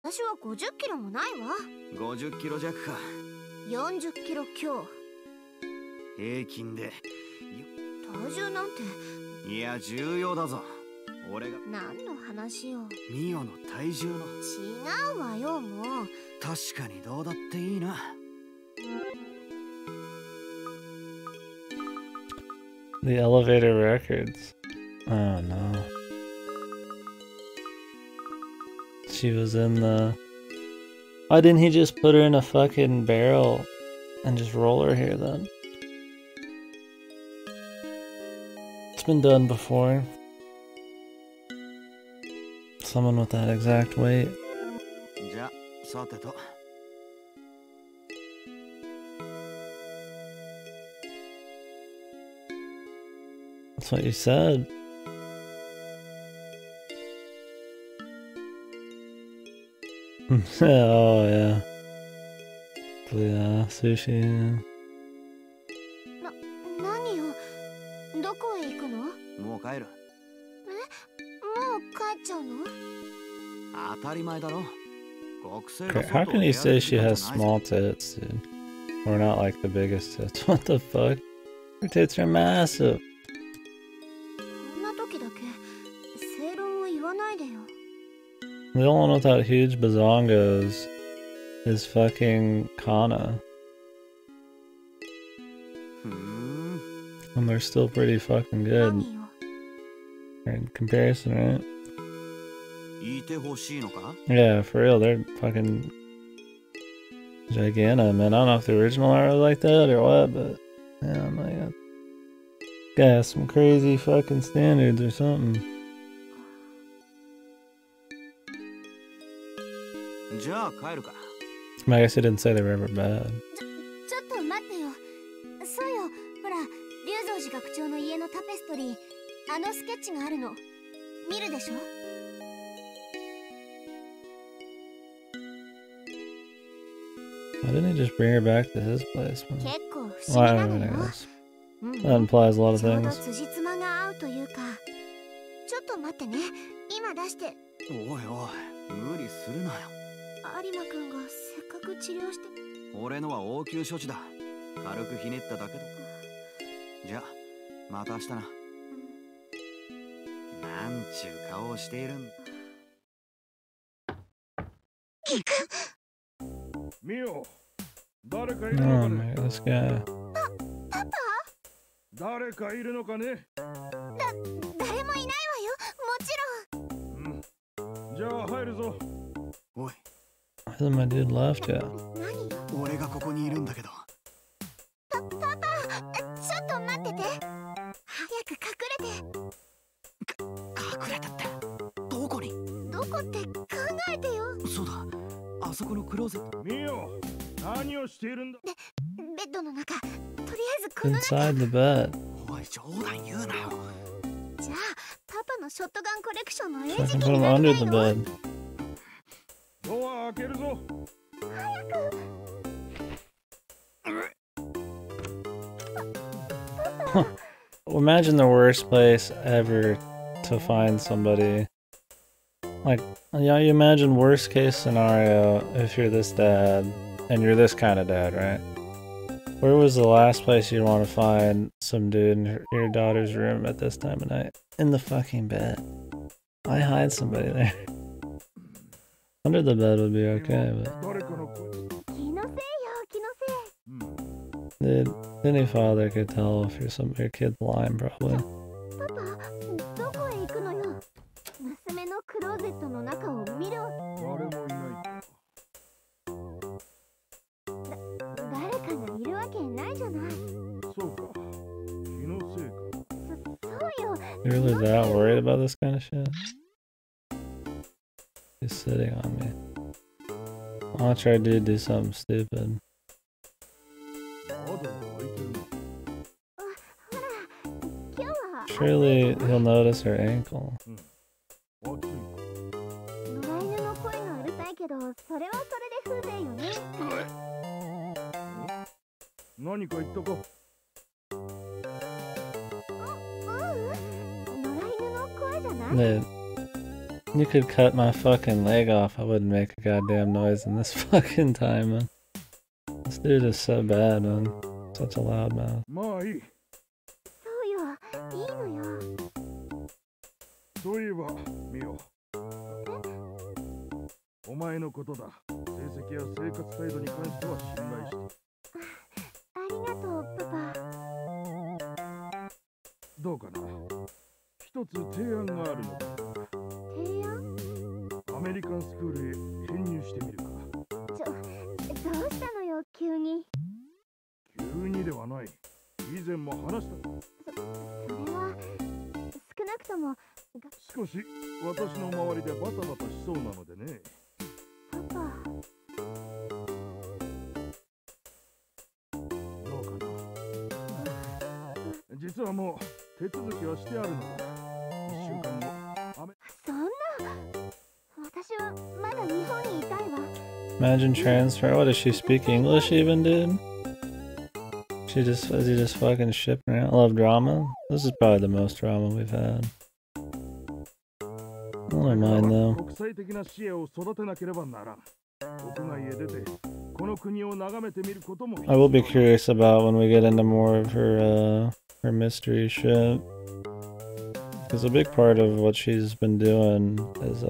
私は50キロもないわ。50キロ弱か。40キロ強。平均で。体重なんて。いや、重要だぞ。俺が。何の話よ。ミオの体重の。違うわよ、もう。確かにどうだっていいな。The elevator records. Oh no. She was in the... Why didn't he just put her in a fucking barrel and just roll her here then? It's been done before. Someone with that exact weight. That's what you said. Oh yeah. Yeah, sushi. Yeah. 何よ。どこへ行くの？もう帰る。もう帰っちゃうの？当たり前だろ。How can you say she has small tits, dude? Or not like the biggest tits? What the fuck? Her tits are massive. こんな時だけ正論を言わないでよ。The only one without huge bazongos is fucking Kana. And they're still pretty fucking good. In comparison, right? Yeah, for real, they're fucking gigantic, man. I don't know if the original art was like that or what, but yeah, my god. Got some crazy fucking standards or something. I guess he didn't say they were ever bad. ちょっと待ってよ。そうよ。ほら、龍蔵寺学長の家のタペストリー、あのスケッチがあるの。見るでしょ? Why didn't he just bring her back to his place? Well, that implies a lot of things. ちょっと待ってね。今出して。おいおい、無理するなよ。有馬くんがせっかく治療して。俺のは応急処置だ。軽くひねっただけだ。じゃあ、また明日な。なんちゅう顔をしているんだ。ミオ、誰かいるのかね。Oh, this guy. パパ？誰かいるのかね。誰もいないわよ。もちろん。じゃあ入るぞ。おい。I thought my dude left yet. 俺がここにいるんだけど。パパ、ちょっと待ってて。早く隠れて。隠れたってどこに？どこって考えてよ。そうだ、あそこのクローゼット。ミオ、何をしているんだ。ベッドの中。とりあえずこの中。 Inside the bed. おい、冗談言うなよ。じゃあパパのショットガンコレクションの餌 I 食 can に put him なり under た the いの。 bed. ドア開けるぞ。早く。Imagine the worst place ever to find somebody. Like, yeah, you imagine worst case scenario if you're this dad, and you're this kind of dad, right? Where was the last place you'd want to find some dude in your daughter's room at this time of night? In the fucking bed. Why hide somebody there? Under the bed would be okay, but... Dude, any father could tell if your kid's lying, probably. パパ、どこへ行くのよ。娘のクローゼットの中を見る。誰もいない。誰かがいるわけないじゃない。そうか。気のせいか。そうよ。 You're really that worried about this kind of shit? He's sitting on me. I'll try to do something stupid. Surely he'll notice her ankle. 野良犬の声がうるさいけど、それはそれで風情よね。何か言ったか。野良犬の声じゃない？ Dude, You could cut my fucking leg off. I wouldn't make a goddamn noise in this fucking time, man. This dude is so bad, man. Such a loud mouth. まあいい。そうよ、いいのよ。そういえば、ミオ。お前のことだ。成績や生活態度に関しては信頼して。ありがとう、パパ。どうかな。一つ提案があるのだ。提案？アメリカンスクールへ編入してみるか。どうしたのよ、急に。急にではない。以前も話した。それは少なくとも少し私の周りでバタバタしそうなのでね。パパ。どうかな。実はもう手続きはしてあるのだ。1週間後。そんな。私はまだ日本にいたいわ。Imagine transfer. What does she speak English even, dude? Is he just fucking shipping around? I love drama. This is probably the most drama we've had. I don't mind though. I will be curious about when we get into more of her mystery shit. Because a big part of what she's been doing is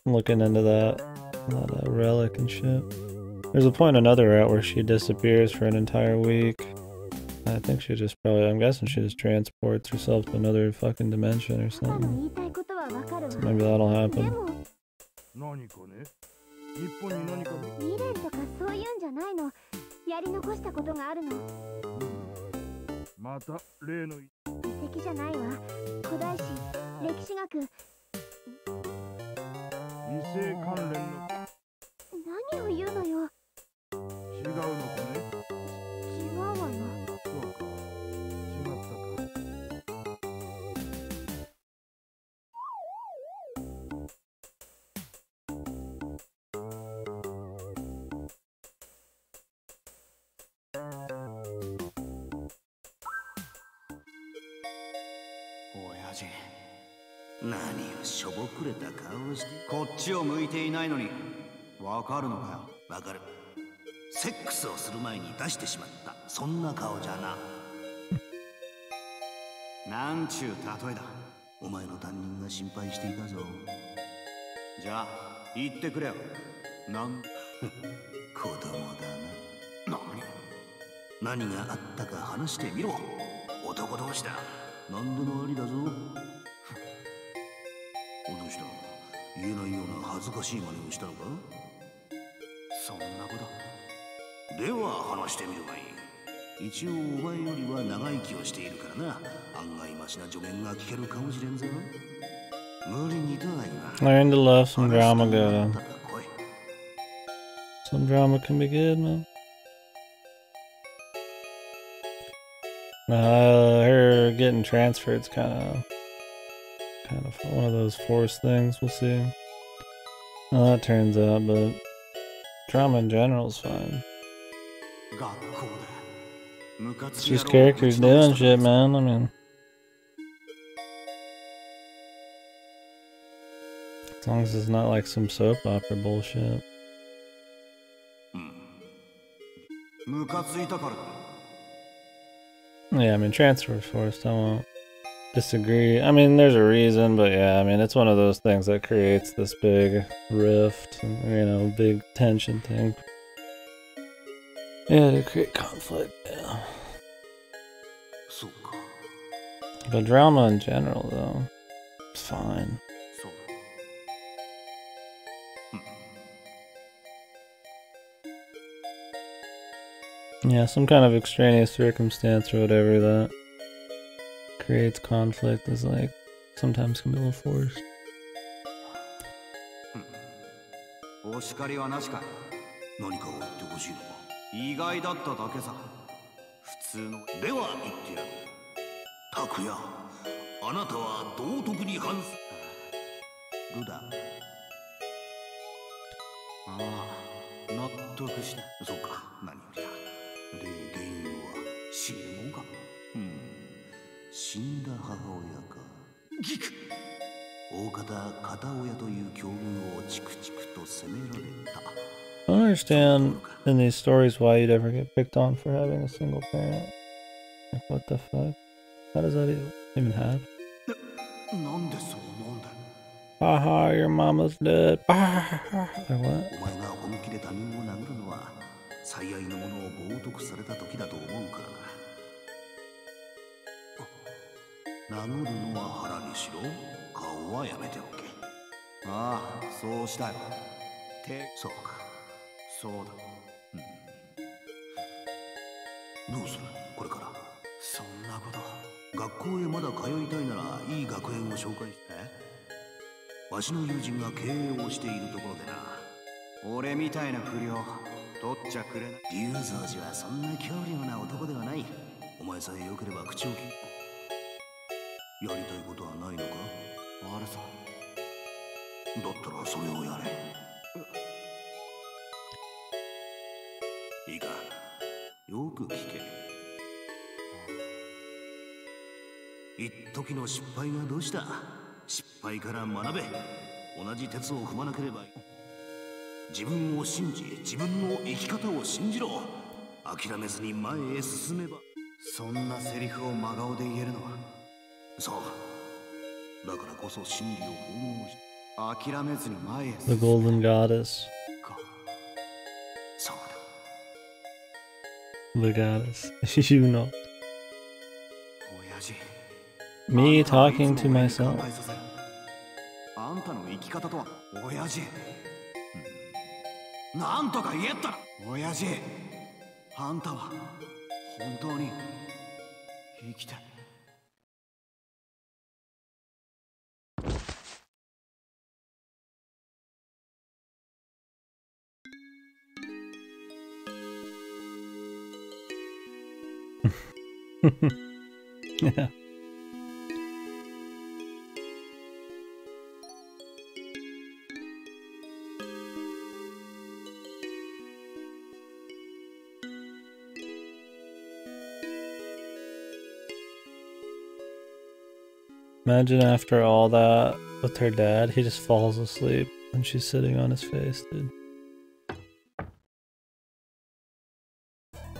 looking into that relic and shit. There's a point in another route where she disappears for an entire week. I think she just probably, I'm guessing she just transports herself to another fucking dimension or something. So maybe that'll happen. 何かね。日本に何か。未練とかそういうんじゃないの。やり残したことがあるの。また例の遺跡じゃないわ。古代史、歴史学。異性関連の。何を言うのよ。違うのかね。違うわよ。そうか。違った親父、何をしょぼくれた顔をして。こっちを向いていないのにわかるのかよ。わかる。セックスをする前に出してしまった、そんな顔じゃな。なんちゅう例えだ。お前の担任が心配していたぞ。じゃあ言ってくれよ。なん子供だな。何があったか話してみろ。男同士だ。何でもありだぞ。どうした？言えないような恥ずかしい真似をしたのか？そんなことでは話してみるがいい。一応お前よりは長生きをしているからな。案外マシな助言が聞けるかもしれんぞ。無理にとは言わん。 Learn to love some drama, go. Some drama can be good, man. Her getting transferred's kind of one of those forced things. We'll see how that turns out, but drama in general is fine. It's just characters doing shit, man. I mean, as long as it's not like some soap opera bullshit. Yeah, I mean, transfer forced, I won't disagree. I mean, there's a reason, but yeah, I mean, it's one of those things that creates this big rift and, you know, big tension thing. Yeah, to create conflict, yeah. But drama in general, though, it's fine. Yeah, some kind of extraneous circumstance or whatever that creates conflict is like, sometimes can be a little forced. お叱りはなしか。何かを言ってほしいのか。意外だっただけさ。普通の。では言ってやる。拓也、あなたは道徳に反す。どうだ。ああ、納得した。そうか、何よりだ。で、原因は知るもんか。知死んだ母親か。ギク。大方片親という境遇をチクチクと責められた。I don't understand in these stories why you'd ever get picked on for having a single parent. Like, what the fuck? How does that even happen? なんでそう思うんだ。Haha, your mama's dead. Like what? お前が本気で他人を殴るのは最愛のものを冒涜された時だと思うからな。殴るのは腹にしろ、顔はやめておけ。ああ、そうしたよ。そうか、そうだ。どうするこれから。そんなこと。学校へまだ通いたいならいい学園を紹介して。わしの友人が経営をしているところでな。俺みたいな不良取っちゃくれない。龍蔵寺はそんな強力な男ではない。お前さえ良ければ口をやりたいことはないのか。あるさ。だったらそれをやれ。いいか、よく聞け。一時の失敗がどうした。失敗から学べ。同じ鉄を踏まなければ。自分を信じ、自分の生き方を信じろ。諦めずに前へ進めば。そんなセリフを真顔で言えるのは。そうだからこそ真理を奉納し、諦めずに前へ進め。 The Golden Goddess. そうだ。 The Goddess. You know. 親父、 Me talking to myself. あんたの生き方とは。親父、なんとか言えったら。親父、あんたは本当に生きて。Yeah. Imagine after all that with her dad, he just falls asleep and she's sitting on his face, dude.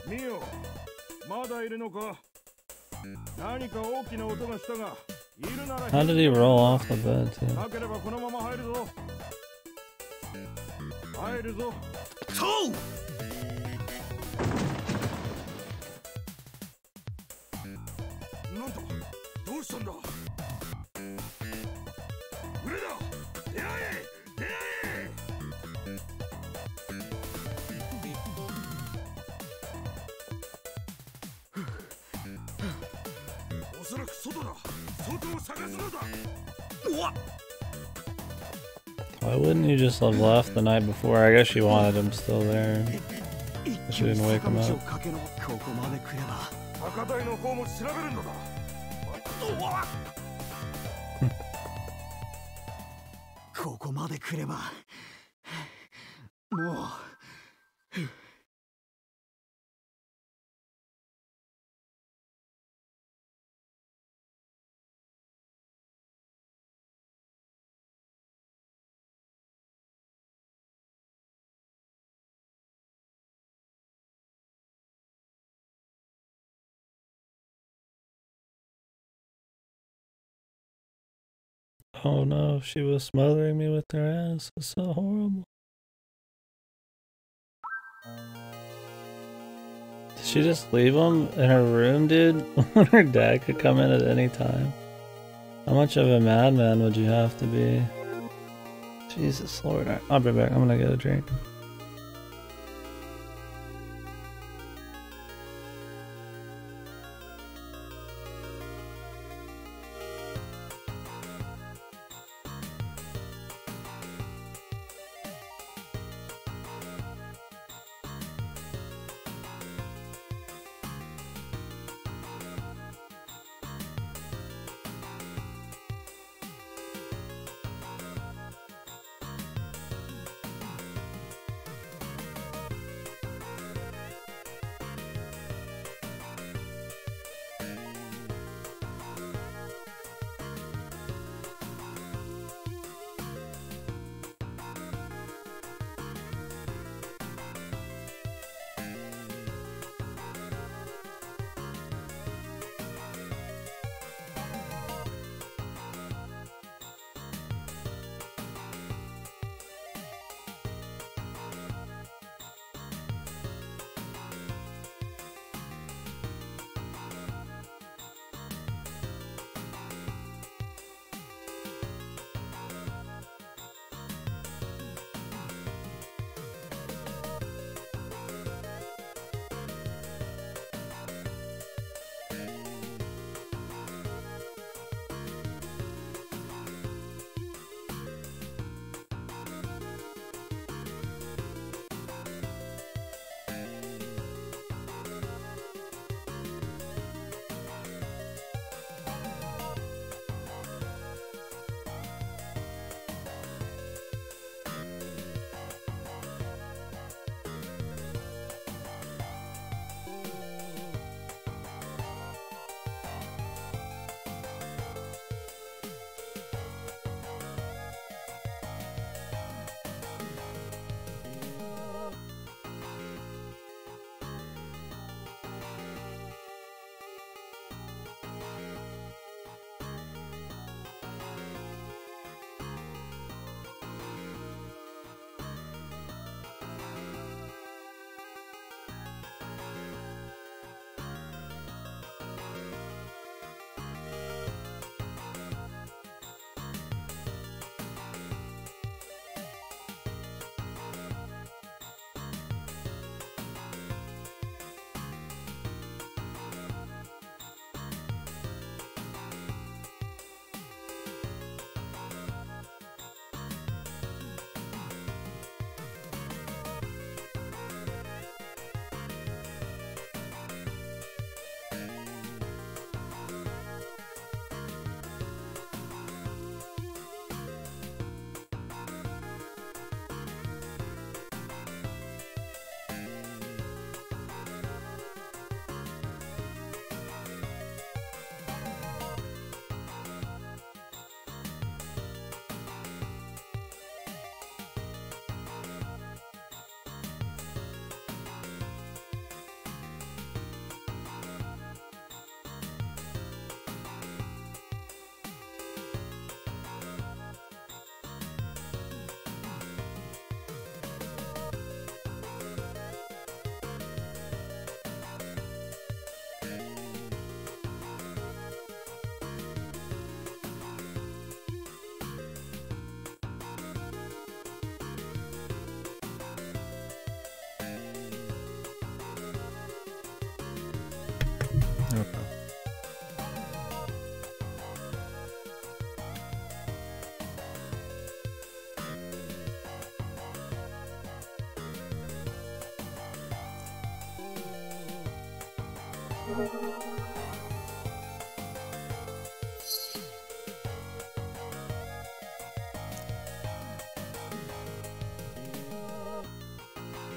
ミオ、まだいるのか。何か大きな音がしたが、いるなら。 How did he roll off the bed, too? なければこのまま入るぞ。入るぞ。そう。なんだ、どうしたんだ。俺だ。出会え、出会え。おそらく外だ。外を探すのだ。うわっ。 Why wouldn't you just have left the night before? I guess she wanted him still there. She didn't wake him up. ここまで来れば。高台の方も調べるのだ。うわっ。ここまで来ればもう。Oh no, she was smothering me with her ass. It's so horrible. Did she just leave him in her room, dude? When her dad could come in at any time? How much of a madman would you have to be? Jesus Lord. Right, I'll be back. I'm gonna get a drink.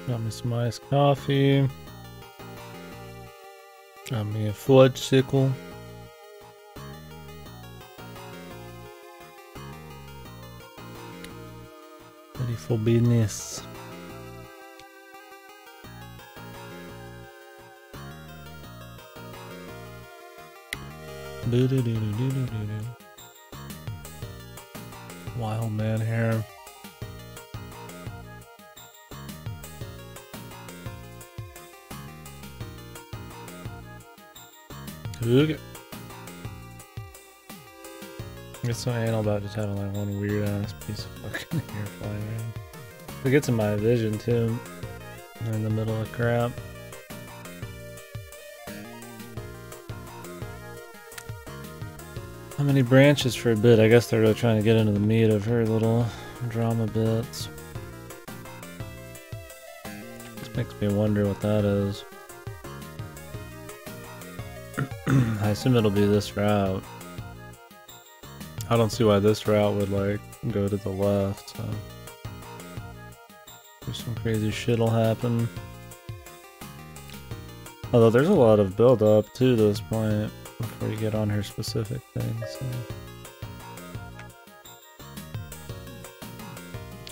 Got me some iced coffee. Got me a fudge sickle. Ready for business. Wild man hair. Okay. I get so anal about just having like one weird ass piece of fucking hair flying around. It gets in my vision too. In the middle of crap. How many branches for a bit? I guess they're really trying to get into the meat of her little drama bits. This makes me wonder what that is. I assume it'll be this route. I don't see why this route would like go to the left, so there's some crazy shit'll happen. Although there's a lot of build up to this point before you get on her specific things. So.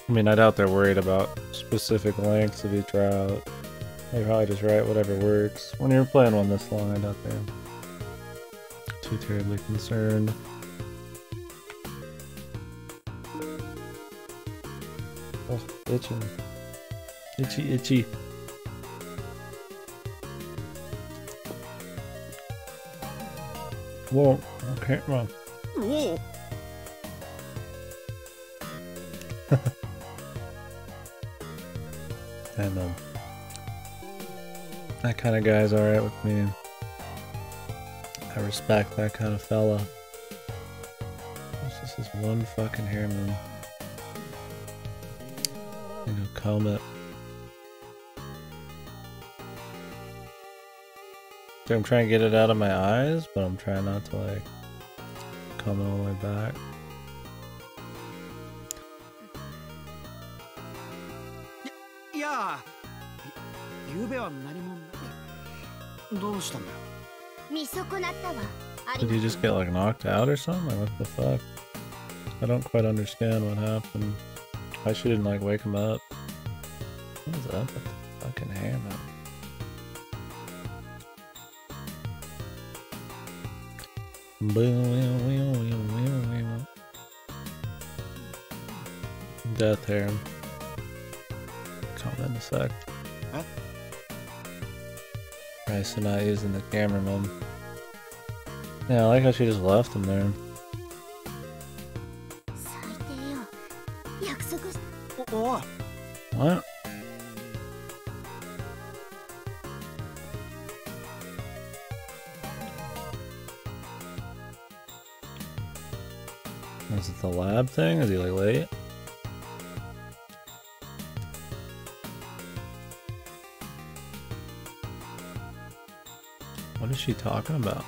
I mean, I doubt they're worried about specific lengths of each route. They probably just write whatever works. When you're playing one this long, I doubt they're too terribly concerned. Oh, itching. Itchy, itchy. Whoa, okay, run. Whoa. And that kind of guy's alright with me. I respect that kind of fella. It's just this one fucking hair man. You know, comb it. So I'm trying to get it out of my eyes, but I'm trying not to like comb it all the way back. Yeah. ゆうべは何もどうしたんだよ。 Did he just get like knocked out or something? Like, what the fuck? I don't quite understand what happened. Why she didn't like wake him up? What is up with the fucking hair, man? Death hair. Comment in a sec. Huh? Right, so not using the cameraman. Yeah, I like how she just left him there. What? Is it the lab thing? Is he like late? What is she talking about?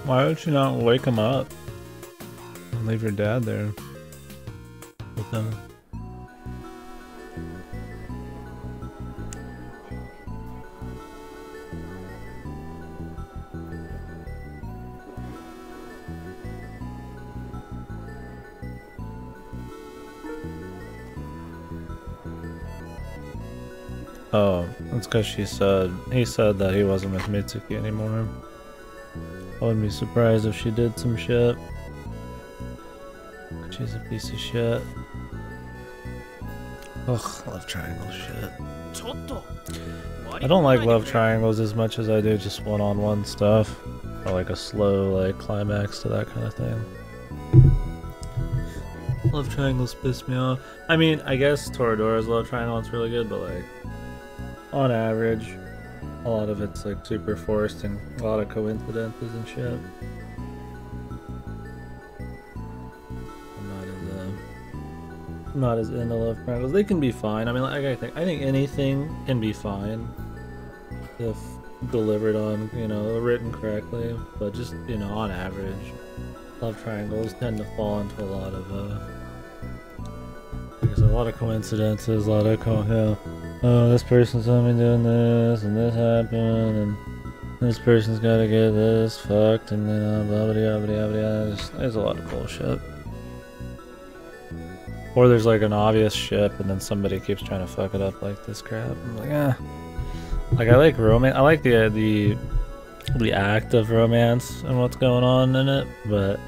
Why would she not wake him up and leave her dad there with him? Oh, that's because he said that he wasn't with Mitsuki anymore. I wouldn't be surprised if she did some shit. She's a piece of shit. Ugh, love triangle shit. I don't like love triangles as much as I do just one-on-one stuff. Or like a slow like climax to that kind of thing. Love triangles piss me off. I mean, I guess Toradora's love triangle is really good, but like on average, A lot of it's like super forced and a lot of coincidences and shit. I'm not as into love triangles. They can be fine. I mean, like I think anything can be fine if delivered on, you know, written correctly. But just, you know, on average, love triangles tend to fall into a lot of there's a lot of coincidences, a lot of oh, this person's only doing this, and this happened, and this person's gotta get this fucked, and then blah blah blah blah blah. There's a lot of bullshit. Or there's like an obvious ship, and then somebody keeps trying to fuck it up like this crap. I'm like, like I like romance. I like the act of romance and what's going on in it, but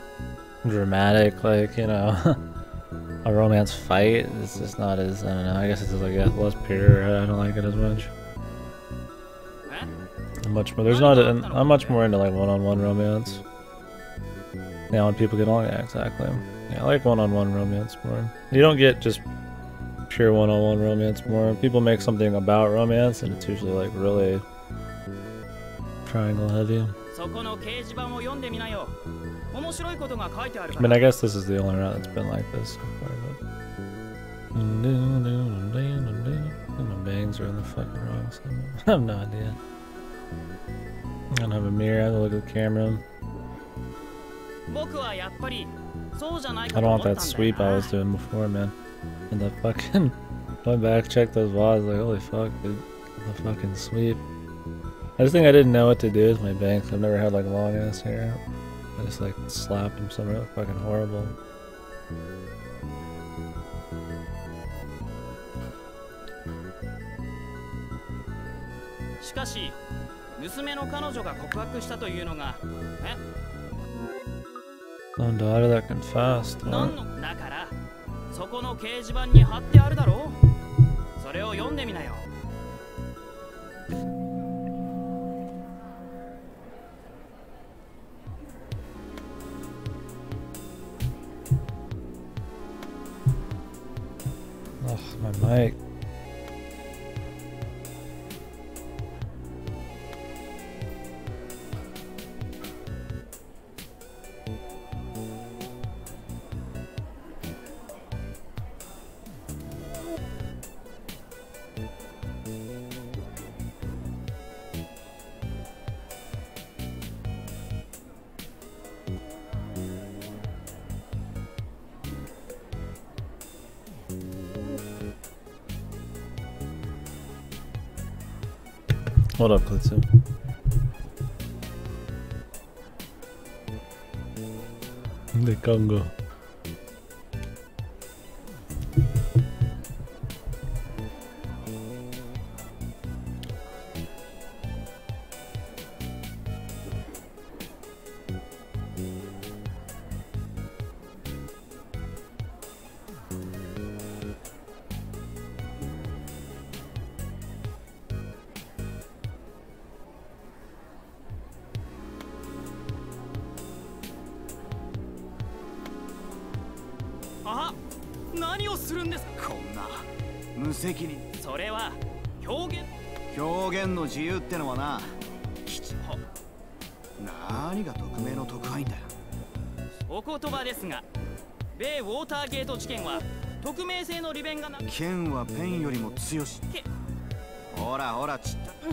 dramatic, like, you know, a romance fight is just not as, I don't know, I guess it's just like less pure. I don't like it as much. I'm much more I'm much more into like one-on-one romance. Yeah, when people get along, yeah, exactly. Yeah, I like one-on-one romance more. You don't get just pure one-on-one romance more. People make something about romance and it's usually like really triangle heavy. I mean, I guess this is the only route that's been like this so far, but... my bangs are in the fucking wrong side. I have no idea. I don't have a mirror, I have to look at the camera. I don't want that sweep I was doing before, man. And that fucking... went back, checked those VODs, like, holy fuck, dude. The fucking sweep. I just think I didn't know what to do with my bangs. I've never had like long ass hair. I just like slapped them somewhere. It was fucking horrible. Own daughter that confessed. What? Ugh, my mic. What up, Klitsu? The Congo.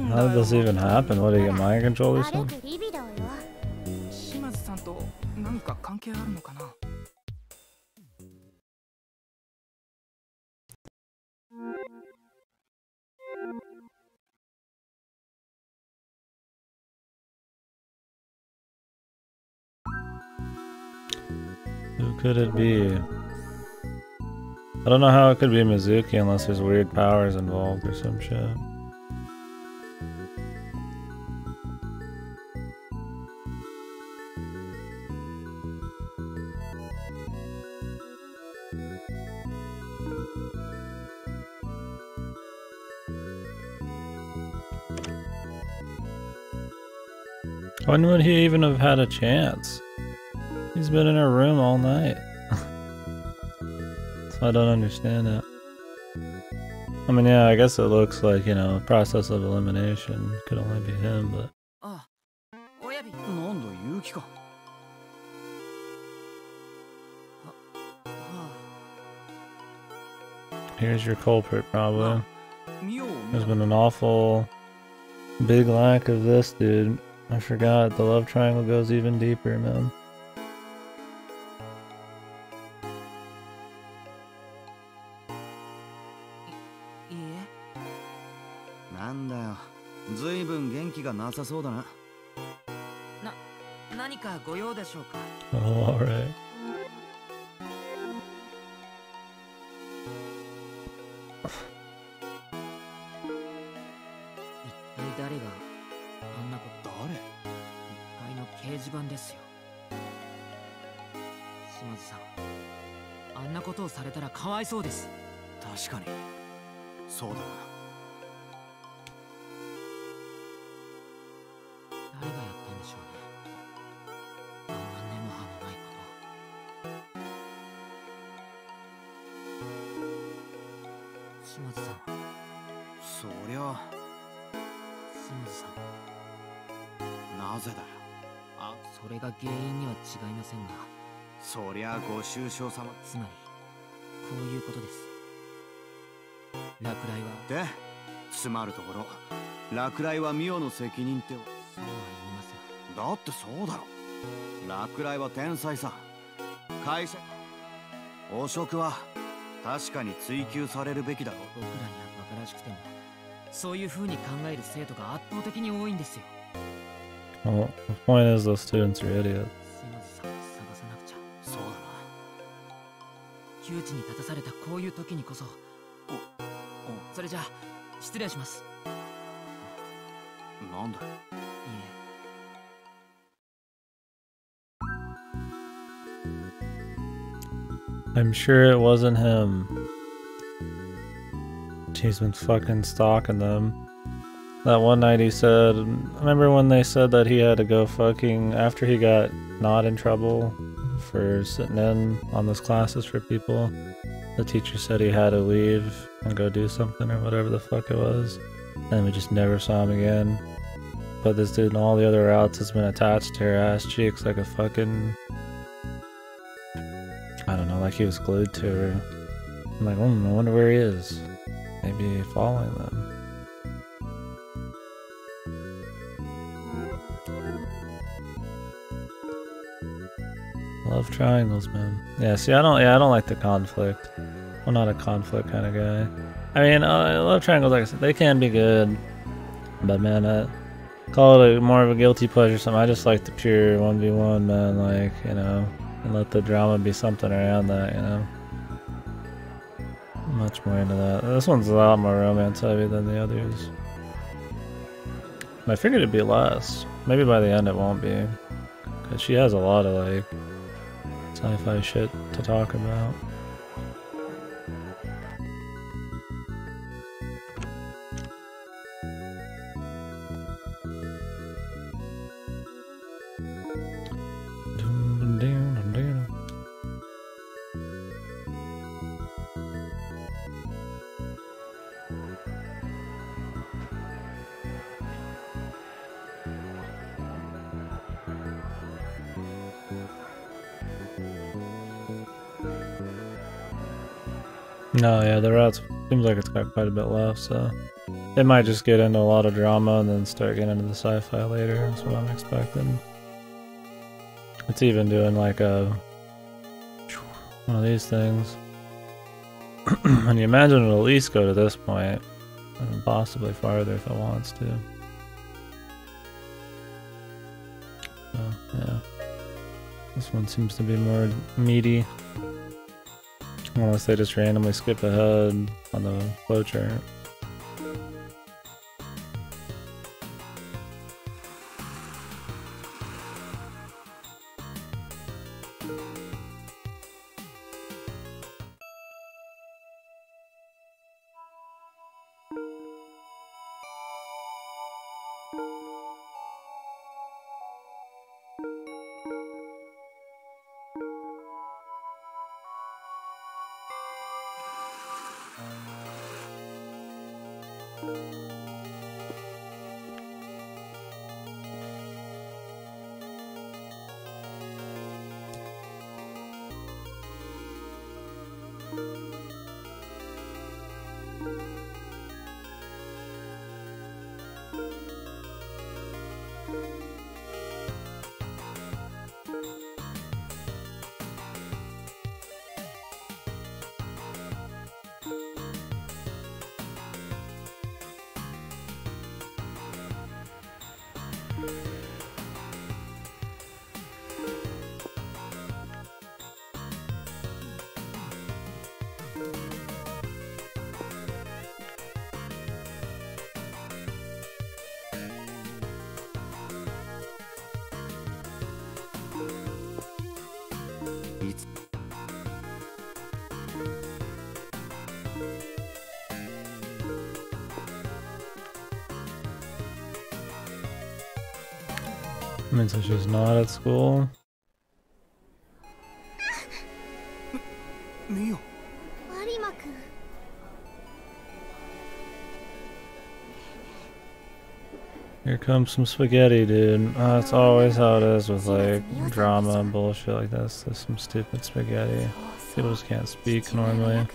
How did this even happen? What, did he get mind control or something? Who could it be? I don't know how it could be Mizuki unless there's weird powers involved or some shit. When would he even have had a chance? He's been in her room all night. So I don't understand it. I mean, yeah, I guess it looks like, you know, process of elimination could only be him, but... Here's your culprit, probably. There's been an awful big lack of this, dude. I forgot, the love triangle goes even deeper, man. Oh, alright. Well, the point is those students are idiots. I'm sure it wasn't him. He's been fucking stalking them. That one night he said, remember when they said that he had to go fucking, after he got not in trouble for sitting in on those classes for people, the teacher said he had to leave and go do something or whatever the fuck it was, and we just never saw him again. But this dude and all the other routes has been attached to her ass cheeks like a fucking, I don't know, like he was glued to her. I'm like, I wonder where he is. Maybe following them. Love triangles, man. Yeah, see, I don't like the conflict. I'm not a conflict kind of guy. I mean, love triangles, like I said, they can be good, but man, I call it more of a guilty pleasure or something. I just like the pure 1v1, man, like, you know, and let the drama be something around that, you know. Much more into that. This one's a lot more romance heavy than the others. I figured it'd be less. Maybe by the end it won't be. Because she has a lot of, like, sci-fi shit to talk about. No, yeah, the route seems like it's got quite a bit left, so it might just get into a lot of drama and then start getting into the sci-fi later. That's what I'm expecting. It's even doing like one of these things. And you imagine it'll at least go to this point, and possibly farther if it wants to. So, yeah. This one seems to be more meaty. Unless they just randomly skip ahead on the flowchart. I mean, so she's not at school. Mio. 有馬くん。 Here comes some spaghetti, dude. That's always how it is with like drama and bullshit like this. There's some stupid spaghetti. People just can't speak normally.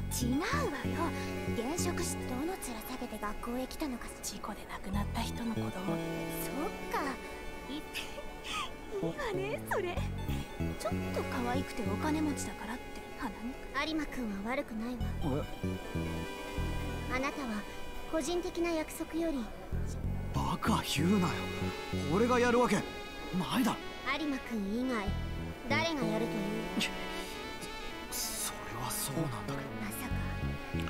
違うわよ。現職しどの面下げて学校へ来たのか。事故で亡くなった人の子供。そっか。いいわね、それ。ちょっと可愛くてお金持ちだからって鼻に。有馬くんは悪くないわ。あなたは個人的な約束より。バカ言うなよ。俺がやるわけないだ。有馬くん以外誰がやるという。それはそうなんだけど。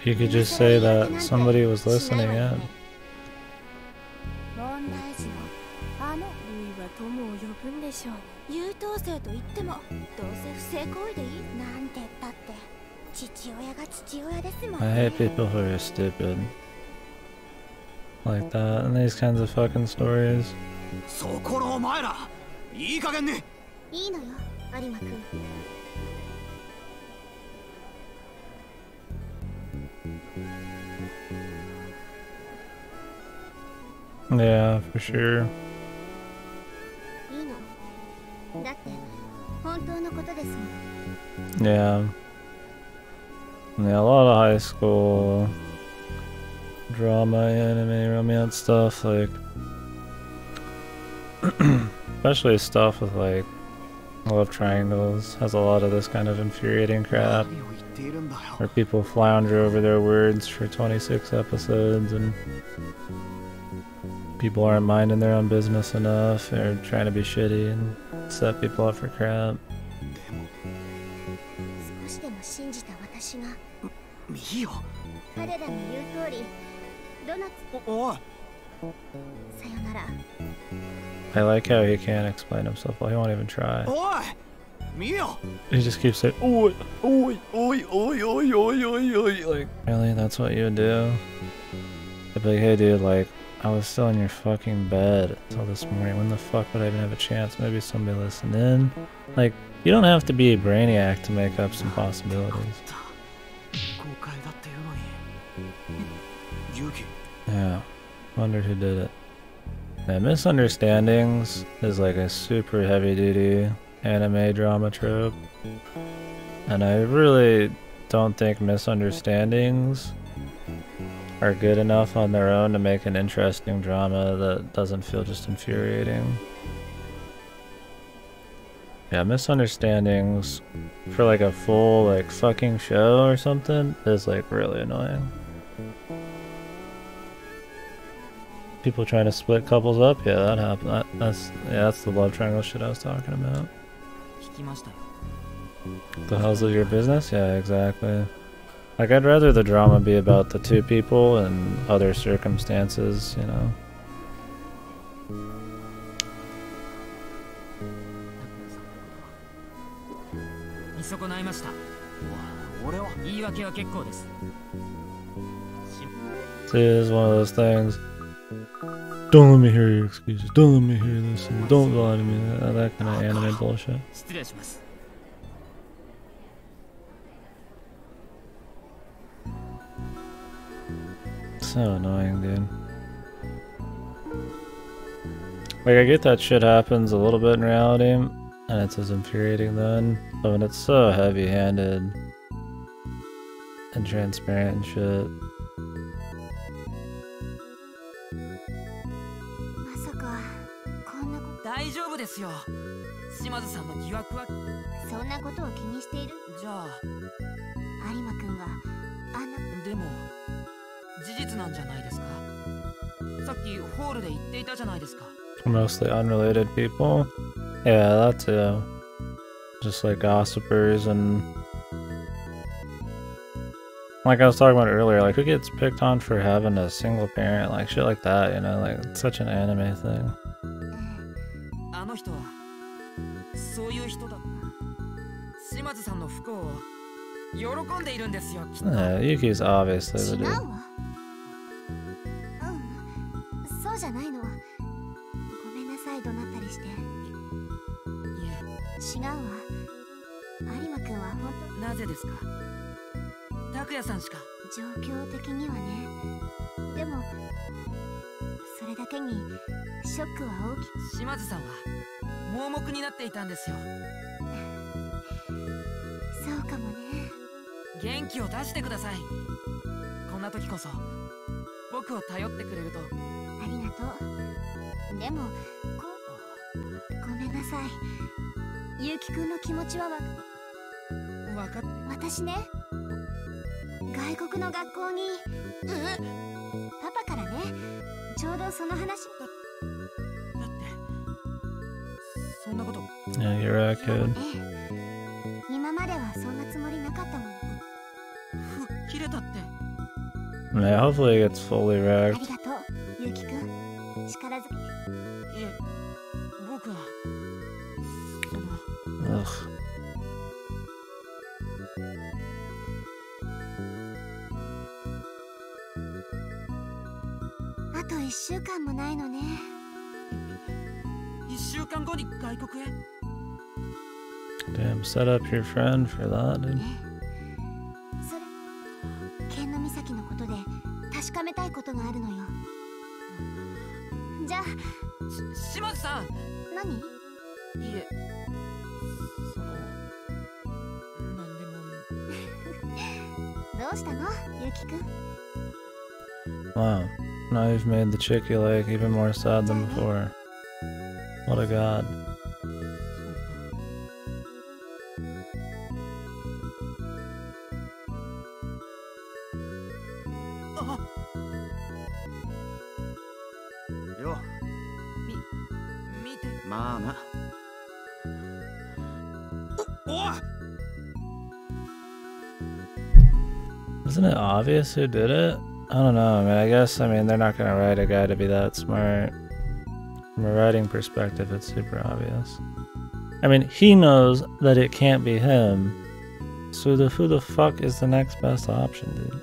You could just say that somebody was listening in. 問題児のあの類は友を呼ぶんでしょう。優等生と言ってもどうせ不正行為でいいなんて言ったって父親が父親ですもん I ね。 hate people who are stupid. Like that in these kinds of fucking stories. そこのお前らいい加減に。いいのよ、有馬くん。 Yeah, for sure. いいの。だって本当のことですもん。 Yeah. Yeah, a lot of high school drama, anime, romance stuff, like especially stuff with like love triangles has a lot of this kind of infuriating crap where people flounder over their words for 26 episodes and people aren't minding their own business enough. They're trying to be shitty and set people up for crap. 少しでも信じた私が。見よ。彼らの言う通り、ドナツ。おい。さよなら。 I like how he can't explain himself. Well, he won't even try. おい。見よ。 He just keeps saying, oi, oi, oi, oi, oi, oi, oi, oi. Like, really? That's what you would do? I'd be like, hey, dude, like, I was still in your fucking bed until this morning. When the fuck would I even have a chance? Maybe somebody listened in. Like, you don't have to be a brainiac to make up some possibilities. Yeah, wondered who did it. Yeah, misunderstandings is like a super heavy-duty anime drama trope. And I really don't think misunderstandings are good enough on their own to make an interesting drama that doesn't feel just infuriating. Yeah, misunderstandings for like a full like fucking show or something is like really annoying. People trying to split couples up, yeah, that happened. That's the love triangle shit I was talking about. The hell's it your business? Yeah, exactly. Like, I'd rather the drama be about the two people and other circumstances, you know. See, this is one of those things. Don't let me hear your excuses. Don't let me hear this. And don't lie to me. That kind of anime bullshit. So annoying, dude. Like, I get that shit happens a little bit in reality, and it's as infuriating then, but when it's so heavy-handed and transparent and shit. まさかこんなこと。大丈夫ですよ。島津さんの疑惑は。そんなことを気にしている。じゃあ有馬くんがあんな。でも事実なんじゃないですか。さっきホールで言っていたじゃないですか。 Mostly unrelated people? Yeah, that too. Just like gossipers and... Like I was talking about earlier, like who gets picked on for having a single parent, like shit like that, you know, like it's such an anime thing. あの人はそういう人だった。島津さんの不幸を喜んでいるんですよ。 Yeah, Yuki's obviously the 違う dude. わ。そうじゃないの。ごめんなさい、怒鳴ったりして。いえ、違うわ。有馬くんは本当。なぜですか。拓也さんしか。状況的にはね。でもそれだけにショックは大きい。島津さんは盲目になっていたんですよ。そうかもね。元気を出してください。こんな時こそ僕を頼ってくれると。ありがとう。でもごめんなさい。ゆうきくんの気持ちは分かって。私ね、外国の学校にパパからね、ちょうどその話。だってそんなこと。 Yeah, you're right, kid. 今まではそんなつもりなかったもん。吹っ切れたって。 Yeah, hopefully it gets fully あ wrecked. りがとう、ゆうきくん。力づく。いえ、僕はその。 Ugh. あと1週間もないのね。1週間後に外国へ。 Damn, set up your friend for that, dude. それ剣の岬のことで確かめたいことがあるのよ。じゃあ島津さん。何？いえ、そのなんでも。どうしたの、ゆうきくん。 Wow. Now you've made the chick you like even more sad than before. What a god. よ、見て。まあな。おい。 Isn't it obvious who did it? I don't know. I mean, they're not gonna write a guy to be that smart. From a writing perspective, it's super obvious. I mean, he knows that it can't be him. So who the fuck is the next best option, dude?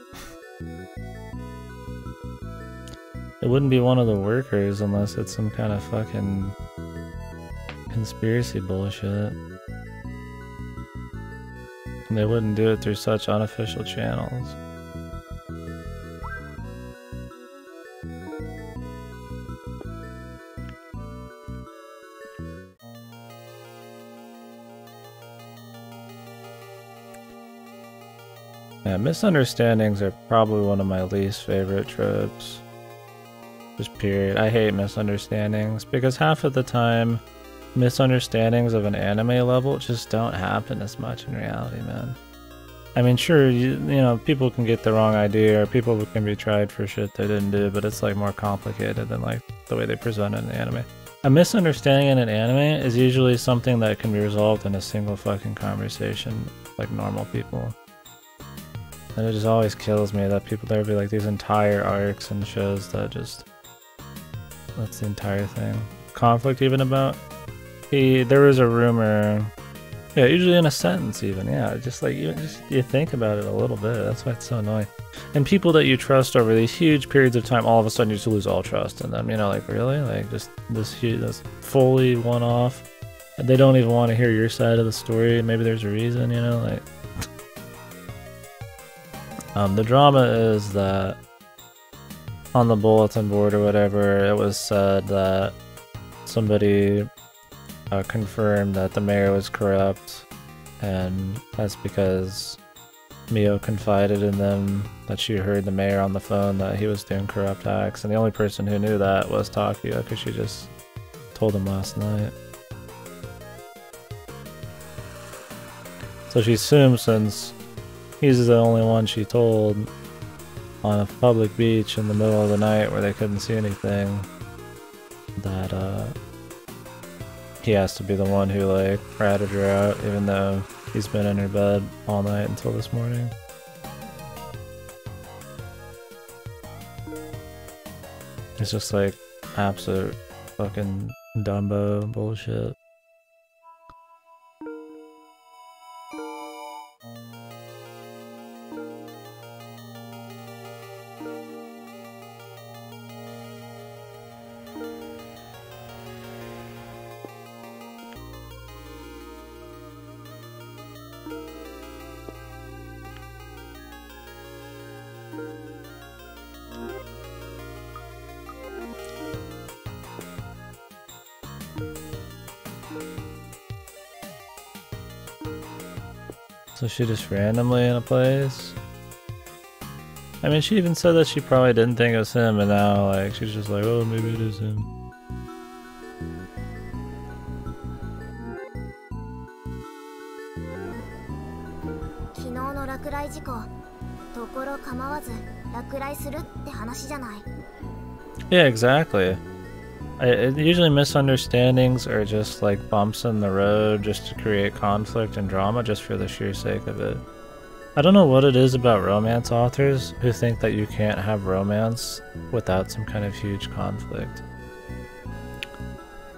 It wouldn't be one of the workers unless it's some kind of fucking conspiracy bullshit. And they wouldn't do it through such unofficial channels. Yeah, misunderstandings are probably one of my least favorite tropes. Just period. I hate misunderstandings because half of the time misunderstandings of an anime level just don't happen as much in reality, man. I mean, sure, you know, people can get the wrong idea or people can be tried for shit they didn't do, but it's like more complicated than like the way they present it in anime. A misunderstanding in an anime is usually something that can be resolved in a single fucking conversation, like normal people. And it just always kills me that there would be like these entire arcs and shows that just... That's the entire thing. Conflict even about... There was a rumor... Yeah, usually in a sentence even, yeah. Just like, you think about it a little bit. That's why it's so annoying. And people that you trust over these huge periods of time, all of a sudden you just lose all trust in them. You know, like, really? Like, just this fully one-off. And they don't even want to hear your side of the story. Maybe there's a reason, you know, like... The drama is that on the bulletin board or whatever, it was said that somebody confirmed that the mayor was corrupt, and that's because Mio confided in them that she heard the mayor on the phone that he was doing corrupt acts, and the only person who knew that was Takuya because she just told him last night. So she assumes since he's the only one she told on a public beach in the middle of the night where they couldn't see anything, that he has to be the one who like ratted her out, even though he's been in her bed all night until this morning. It's just like absolute fucking Dumbo bullshit. So she just randomly in a place? I mean, she even said that she probably didn't think it was him, and now like she's just like, oh, maybe it is him. Yeah, exactly. Usually misunderstandings are just like bumps in the road just to create conflict and drama just for the sheer sake of it. I don't know what it is about romance authors who think that you can't have romance without some kind of huge conflict.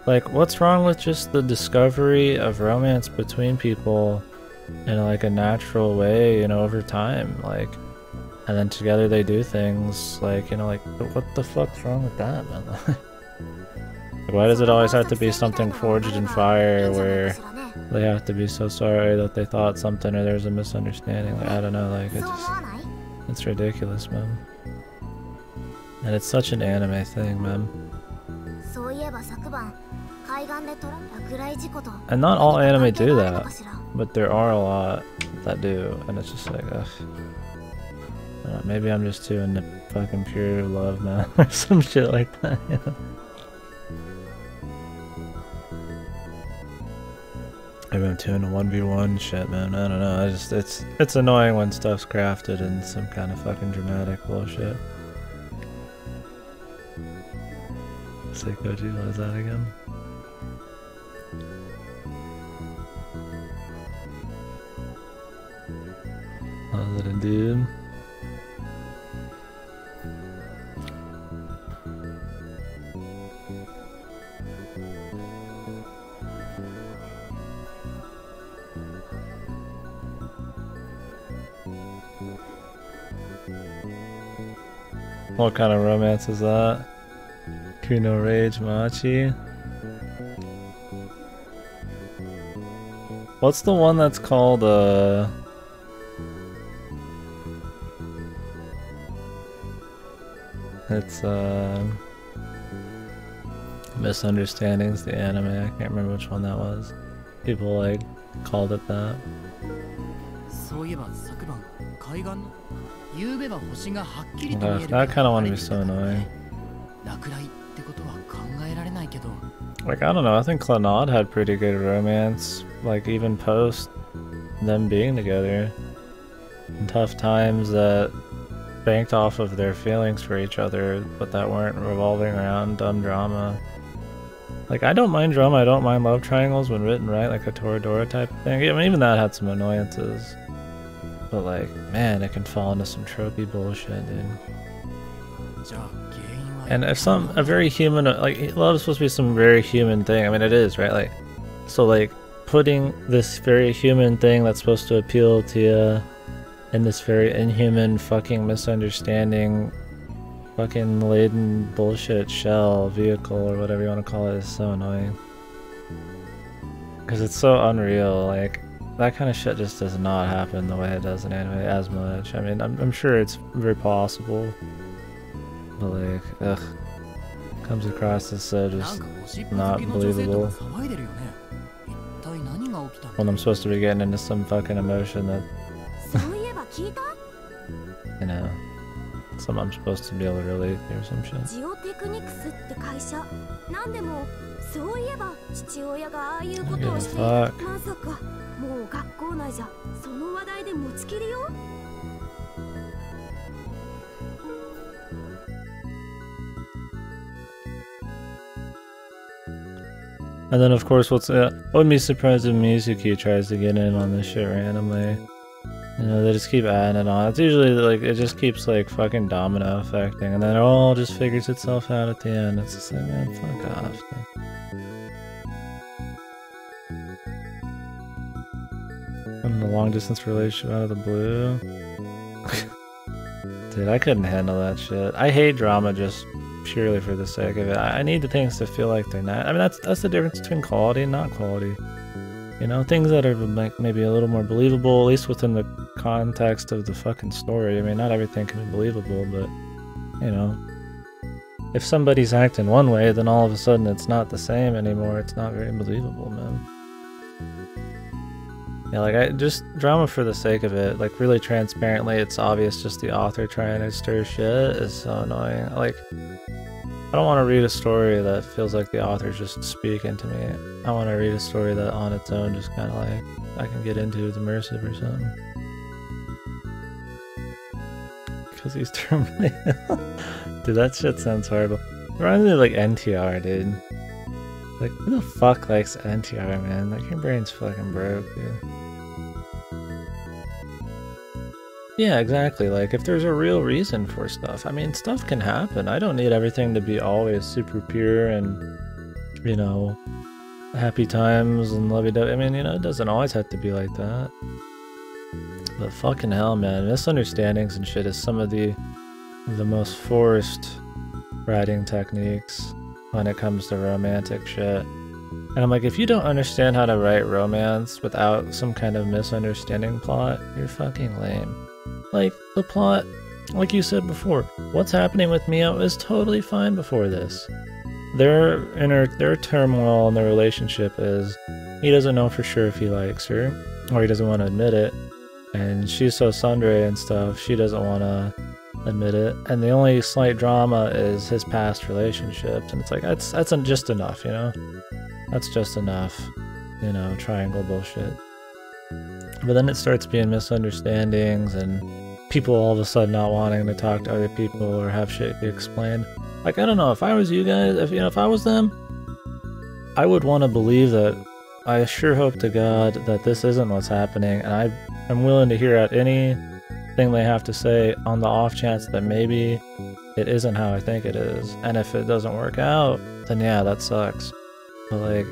Like, what's wrong with just the discovery of romance between people in like a natural way, you know, over time, like, and then together they do things like, you know, like, what the fuck's wrong with that, man? Why does it always have to be something forged in fire where they have to be so sorry that they thought something or there's a misunderstanding? Like, I don't know, like, it's ridiculous, man. And it's such an anime thing, man. And not all anime do that, but there are a lot that do, and it's just like, ugh. Maybe I'm just too into fucking pure love now, or some shit like that, you know? Maybe I'm too into 1v1 shit, man. I don't know. It's annoying when stuff's crafted in some kind of fucking dramatic bullshit. Seikoji, what is that again? Oh, is it indeed? What kind of romance is that? Kuno Rage Machi? What's the one that's called, it's, Misunderstandings, the anime, I can't remember which one that was. People, like, called it that. I kind of want to be so annoying. Like, I don't know, I think Clannad had pretty good romance, like, even post them being together. In tough times that banked off of their feelings for each other, but that weren't revolving around dumb drama. Like, I don't mind drama, I don't mind love triangles when written right, like a Toradora type of thing. I mean, even that had some annoyances. But like, man, it can fall into some tropey bullshit, dude. And if a very human, like, love is supposed to be some very human thing. I mean, it is, right? Like, so like, putting this very human thing that's supposed to appeal to you in this very inhuman fucking misunderstanding, fucking laden bullshit shell, vehicle, or whatever you want to call it, is so annoying. Because it's so unreal, like, that kind of shit just does not happen the way it does in anime as much. I mean, I'm sure it's very possible. but like, ugh, comes across as so just not believable when I'm supposed to be getting into some fucking emotion that, you know, something I'm supposed to be able to relate to or some shit. Fuck. And then of course I wouldn't be surprised if Mizuki tries to get in on this shit randomly. You know, they just keep adding it on. It's usually like, it just keeps like fucking domino affecting, and then it all just figures itself out at the end. It's just like, man, fuck off, dude. In a long distance relationship out of the blue. Dude, I couldn't handle that shit. I hate drama just purely for the sake of it. I need the things to feel like they're not. I mean, that's the difference between quality and not quality. You know, things that are like maybe a little more believable, at least within the context of the fucking story. I mean, not everything can be believable, but, you know, if somebody's acting one way, then all of a sudden it's not the same anymore. It's not very believable, man. Yeah, like, just drama for the sake of it, like, really transparently, it's obvious just the author trying to stir shit is so annoying. Like, I don't want to read a story that feels like the author's just speaking to me. I want to read a story that on its own just kind of like, I can get into, is immersive or something. Because he's terminally ill. Dude, that shit sounds horrible. It reminds me of like NTR, dude. Like, who the fuck likes NTR, man? Like, your brain's fucking broke, dude. Yeah, exactly. Like, if there's a real reason for stuff, I mean, stuff can happen. I don't need everything to be always super pure and, you know, happy times and lovey-dovey. I mean, you know, it doesn't always have to be like that. But fucking hell, man, misunderstandings and shit is some of the most forced writing techniques when it comes to romantic shit. And I'm like, if you don't understand how to write romance without some kind of misunderstanding plot, you're fucking lame. Like, the plot, like you said before, what's happening with Mio is totally fine before this. Their turmoil in their relationship is, he doesn't know for sure if he likes her, or he doesn't want to admit it, and she's so tsundere and stuff, she doesn't want to admit it, and the only slight drama is his past relationships, and it's like, that's just enough, you know? That's just enough, you know, triangle bullshit. But then it starts being misunderstandings and people all of a sudden not wanting to talk to other people or have shit be explained. Like, I don't know, if I was you guys, if I was them, I would want to believe that, I sure hope to God that this isn't what's happening, and I'm willing to hear out anything they have to say on the off chance that maybe it isn't how I think it is. And if it doesn't work out, then yeah, that sucks. But like,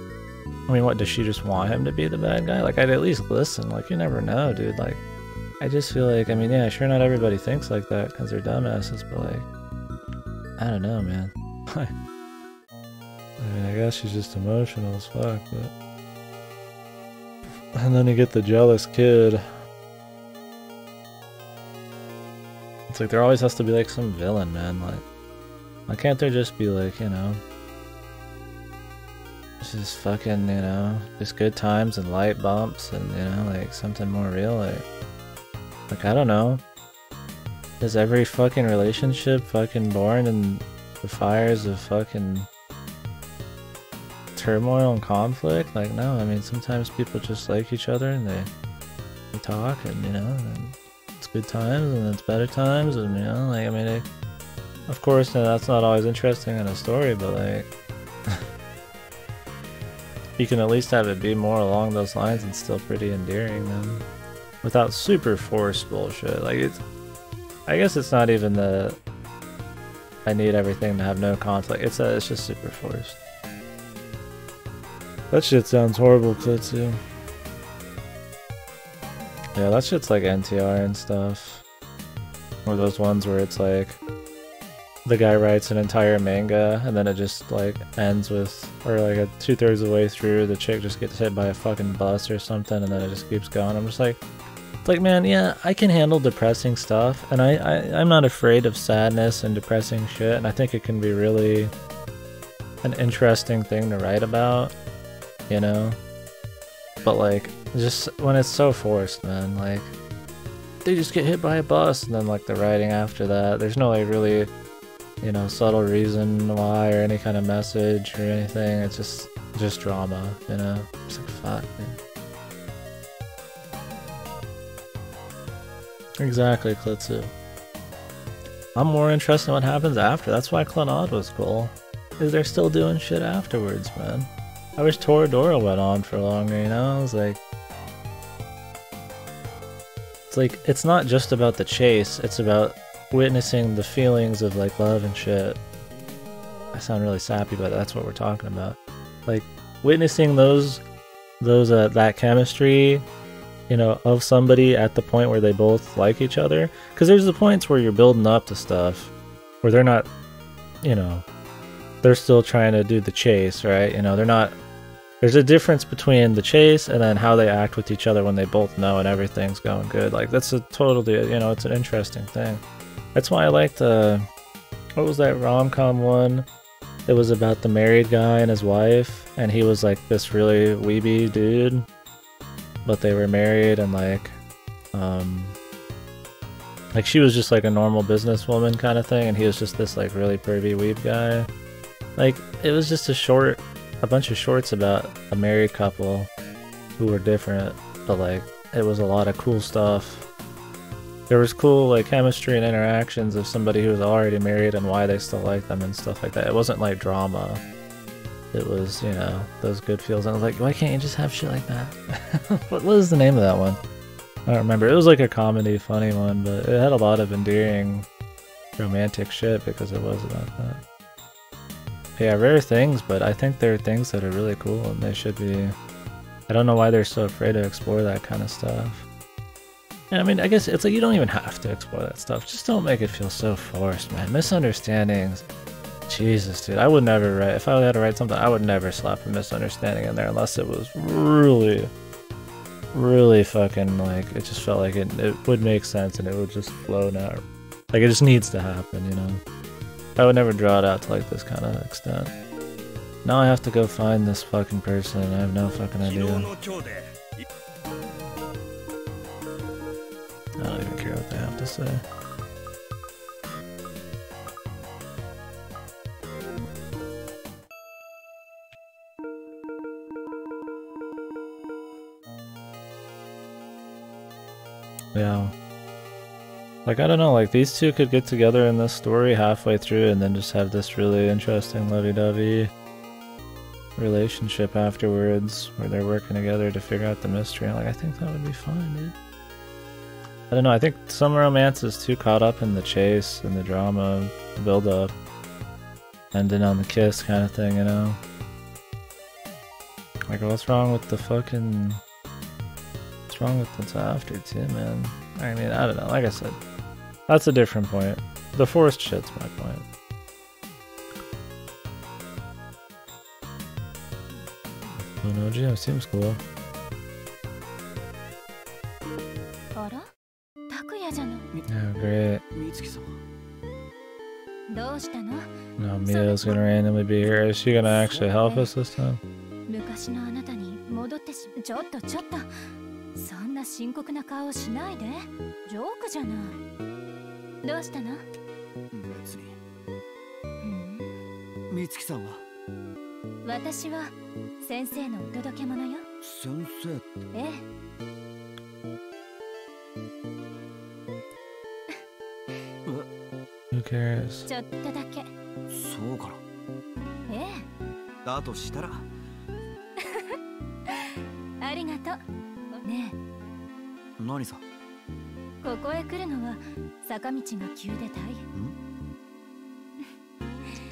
I mean, what, does she just want him to be the bad guy? Like, I'd at least listen. Like, you never know, dude. Like, I just feel like, I mean, yeah, sure, not everybody thinks like that because they're dumbasses, but like, I don't know, man. I mean, I guess she's just emotional as fuck, but... And then you get the jealous kid. It's like, there always has to be like some villain, man. Like, why can't there just be like, you know... Just fucking, you know, just good times and light bumps and, you know, like something more real, like I don't know. Is every fucking relationship fucking born in the fires of fucking turmoil and conflict? Like, no, I mean, sometimes people just like each other and they talk and, you know, and it's good times and it's better times and, you know, like, I mean, of course, that's not always interesting in a story, but like... You can at least have it be more along those lines and still pretty endearing then. Without super forced bullshit. Like, it's... I guess it's not even the... I need everything to have no conflict. It's just super forced. That shit sounds horrible, Klitsu. Yeah, that shit's like NTR and stuff. Or those ones where it's like... The guy writes an entire manga, and then it just, like, ends with, or like, 2/3 of the way through, the chick just gets hit by a fucking bus or something, and then it just keeps going. I'm just like, It's like, man, yeah, I can handle depressing stuff, and I'm not afraid of sadness and depressing shit, and I think it can be really an interesting thing to write about, you know? But like, just when it's so forced, man, like, they just get hit by a bus, and then like the writing after that, there's no like really, you know, subtle reason why or any kind of message or anything. It's just drama, you know? It's like, fuck, man. Exactly, Klitsu. I'm more interested in what happens after. That's why Clannad was cool. Is they're still doing shit afterwards, man. I wish Toradora went on for longer, you know? It's like, it's not just about the chase, it's about witnessing the feelings of like love and shit. I sound really sappy, but that's what we're talking about. Like, witnessing that chemistry, you know, of somebody at the point where they both like each other. Because there's the points where you're building up to stuff where they're not, you know, they're still trying to do the chase, right? You know, they're not, there's a difference between the chase and then how they act with each other when they both know and everything's going good. Like, that's a totally, you know, it's an interesting thing. That's why I liked, what was that rom-com one? It was about the married guy and his wife, and he was like this really weeby dude. But they were married, and like she was just like a normal businesswoman kind of thing, and he was just this like really pervy weeb guy. Like, it was just a bunch of shorts about a married couple who were different, but like it was a lot of cool stuff. There was cool like chemistry and interactions of somebody who was already married and why they still like them and stuff like that. It wasn't like drama. It was, you know, those good feels. And I was like, why can't you just have shit like that? What was the name of that one? I don't remember. It was like a comedy, funny one, but it had a lot of endearing romantic shit because it was about that. Yeah, rare things, but I think there are things that are really cool and they should be... I don't know why they're so afraid to explore that kind of stuff. And I mean, I guess it's like you don't even have to explore that stuff. Just don't make it feel so forced, man. Misunderstandings... Jesus, dude, I would never write, if I had to write something, I would never slap a misunderstanding in there unless it was really, really fucking, like, it just felt like it would make sense and it would just flow now. Like, it just needs to happen, you know? I would never draw it out to, like, this kind of extent. Now I have to go find this fucking person and I have no fucking idea. I don't even care what they have to say. Yeah. Like, I don't know, like, these two could get together in this story halfway through and then just have this really interesting lovey-dovey relationship afterwards where they're working together to figure out the mystery. Like, I think that would be fun, dude. I don't know, I think some romance is too caught up in the chase and the drama, the build-up, ending on the kiss kind of thing, you know? Like, what's wrong with the fucking... What's wrong with what's after too, man? I mean, I don't know. Like I said, that's a different point. The forced shit's my point. Oh no, Geo seems cool. Yeah, great. No, Mia's gonna randomly be here. Is she gonna actually help us this time? そんな深刻な顔しないで。ジョークじゃない。どうしたの？別に。美月さんは？私は先生のお届け物よ。先生って？ええ。Who cares? ちょっとだけ。そうかな。ええ。だとしたら。ありがとう。ねえ。何さ？ここへ来るのは坂道が急で大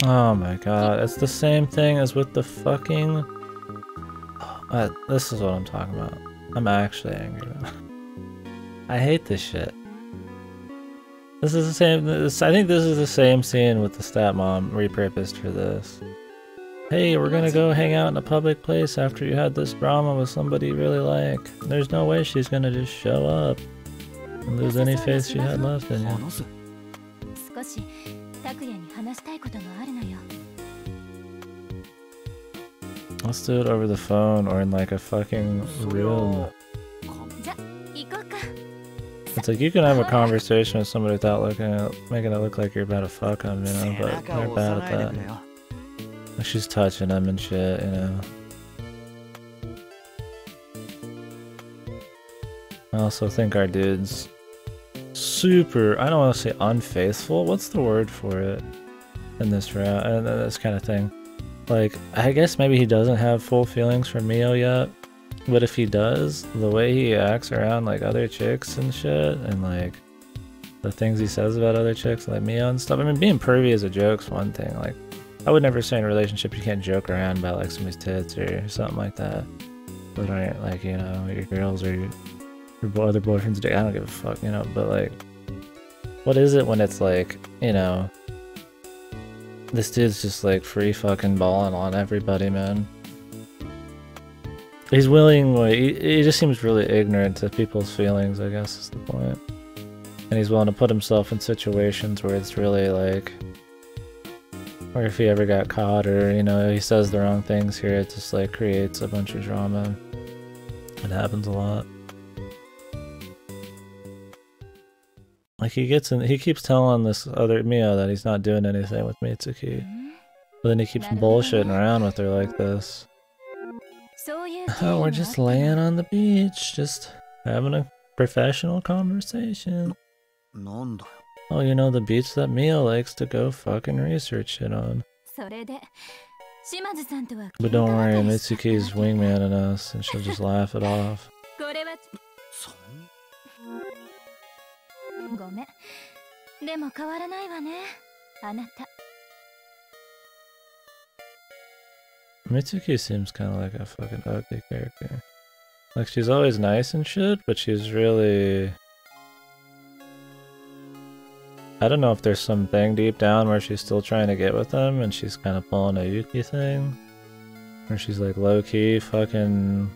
変。Oh my god, it's the same thing as with the fucking... this is what I'm talking about. I'm actually angry now. I hate this shit. This is the same... I think this is the same scene with the stepmom repurposed for this. Hey, we're gonna go hang out in a public place after you had this drama with somebody you really like. There's no way she's gonna just show up. and lose any faith she had left in you. 少し拓也に話したいことがあるのよ。 Let's do it over the phone or in like a fucking room. じゃ、行こうか。 It's like you can have a conversation with somebody without making it look like you're about to fuck them, you know, but they're bad at that. Like she's touching them and shit, you know. I also think our dude's super, I don't want to say unfaithful, what's the word for it in this route, and this kind of thing. Like, I guess maybe he doesn't have full feelings for Mio yet, but if he does, the way he acts around like other chicks and shit, and like the things he says about other chicks like Mio and stuff, I mean, being pervy as a joke's one thing. Like, I would never say in a relationship you can't joke around about like somebody's tits or something like that, but like, you know, your girls or your other boyfriend's dick, I don't give a fuck, you know, but like, what is it when it's like, you know, this dude's just like free fucking balling on everybody, man. He's willing, like, he just seems really ignorant to people's feelings, I guess is the point. And he's willing to put himself in situations where it's really like, or if he ever got caught or, you know, he says the wrong things here, it just like creates a bunch of drama. It happens a lot. Like he keeps telling this other Mio that he's not doing anything with Mitsuki. But then he keeps bullshitting around with her like this. Oh, we're just laying on the beach, just having a professional conversation. Oh, you know, the beach that Mio likes to go fucking research shit on. But don't worry, Mitsuki's wingmanning us and she'll just laugh it off. ごめん。でも変わらないわね。あなた。 Mitsuki seems kind of like a fucking ugly character. Like she's always nice and shit, but she's really... I don't know if there's something deep down where she's still trying to get with him and she's kind of pulling a Yuki thing. Or she's like low-key fucking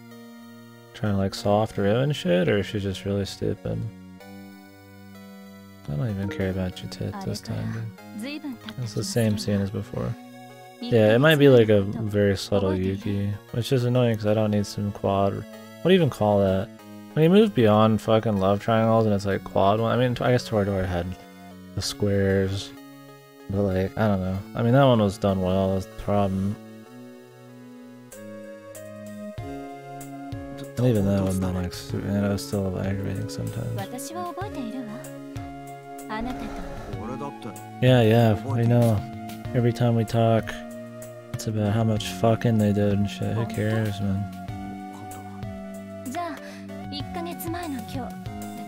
trying to like soft ruin shit, or she's just really stupid. I don't even care about your tits this time, dude. It's the same scene as before. Yeah, it might be like a very subtle Yuki, which is annoying because I don't need some quad. What do you even call that? When you move beyond fucking love triangles and it's like quad one, I mean, I guess Toradora had the squares, but like, I don't know. I mean, that one was done well, that's the problem. And even that one, like, you know, it was still aggravating sometimes. Yeah, I know. Every time we talk, it's about how much fucking they did and shit. Who cares, man? 1ヶ月前の今日。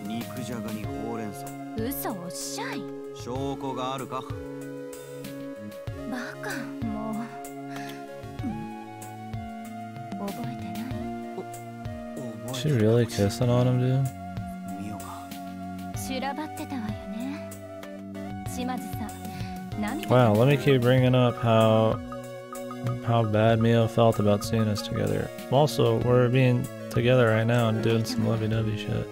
肉じゃがにほうれん草。嘘おっしゃい。証拠があるか。バカ、もう。覚えてない。 Is she really kissing on him, dude? 修羅場ってたわよね。島津さん。 Wow, let me keep bringing up how bad Mio felt about seeing us together. Also, we're being together right now and doing some lovey-dovey shit.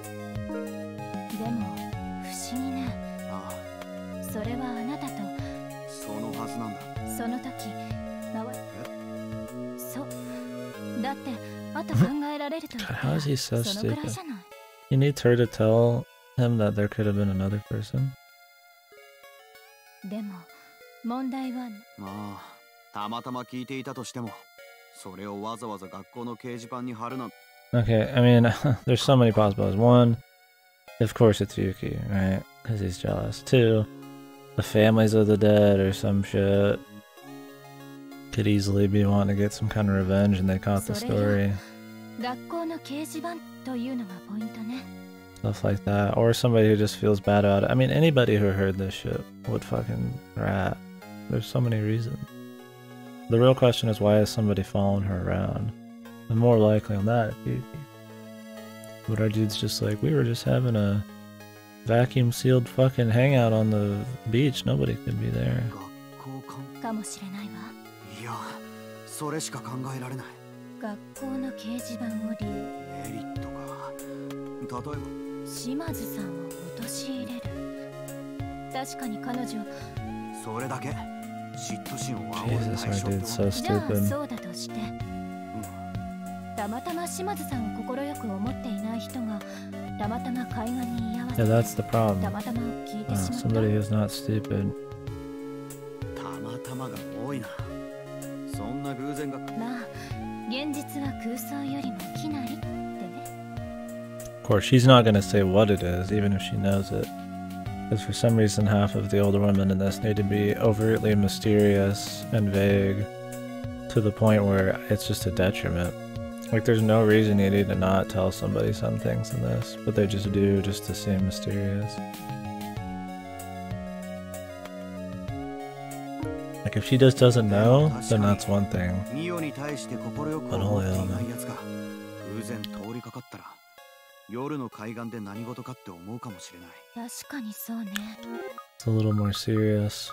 God, how is he so stupid? He needs her to tell him that there could have been another person. Okay, I mean, there's so many possibilities. One, of course it's Yuki, right? Because he's jealous. Two, the families of the dead or some shit could easily be wanting to get some kind of revenge and they caught the story. Stuff like that. Or somebody who just feels bad about it. I mean, anybody who heard this shit would fucking rat. There's so many reasons. The real question is, why is somebody following her around? And more likely on that, but our dude's just like, we were just having a vacuum sealed fucking hangout on the beach. Nobody could be there. 島津さんを陥れる。確かに彼女。それだけ嫉妬心を煽る Jesus, 対 my 象って dude's so じゃあ stupid. そうだとして、たまたま島津さんを快く思っていない人がたまたま海岸に居合わせ Yeah, て that's the problem. たまたま聞いてしまった。 Somebody who's not stupid. たまたまが多いな。そんな偶然が。まあ現実は空想よりもきなりってね。 Of course, she's not gonna say what it is, even if she knows it. Because for some reason, half of the older women in this need to be overtly mysterious and vague to the point where it's just a detriment. Like, there's no reason you need to not tell somebody some things in this, but they just do just to seem mysterious. Like, if she just doesn't know, then that's one thing. ミオに対して快く思っていないやつが偶然通りかかったら夜の海岸で何事かって思うかもしれない。確かにそうね。 It's a little more serious.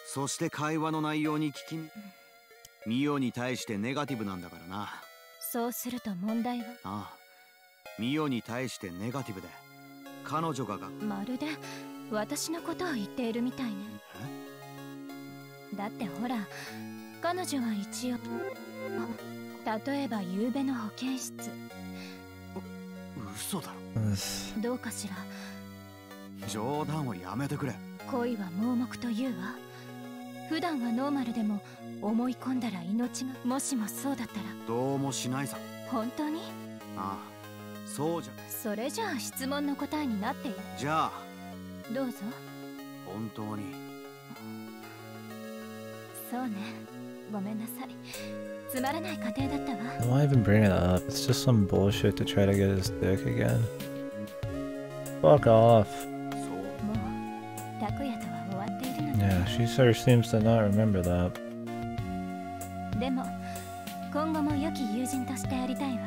そして会話の内容に聞きにミオに対してネガティブなんだからな。そうすると問題は。ああ、ミオに対してネガティブで彼女がまるで私のことを言っているみたいね。だってほら、彼女は一応、例えば夕べの保健室。嘘だろ。どうかしら。冗談をやめてくれ。恋は盲目というわ。普段はノーマルでも思い込んだら命が。もしもそうだったら。どうもしないさ。本当に？ああ、そうじゃ。それじゃあ質問の答えになっている。じゃあどうぞ。本当に。そうね。ごめんなさい。つまらない家庭だったわ。 Why even bring it up? It's just some bullshit to try to get his dick again. Fuck off. もう拓也とは終わっているので。 Yeah, she sure seems to not remember that. でも今後も良き友人としてありたいわ。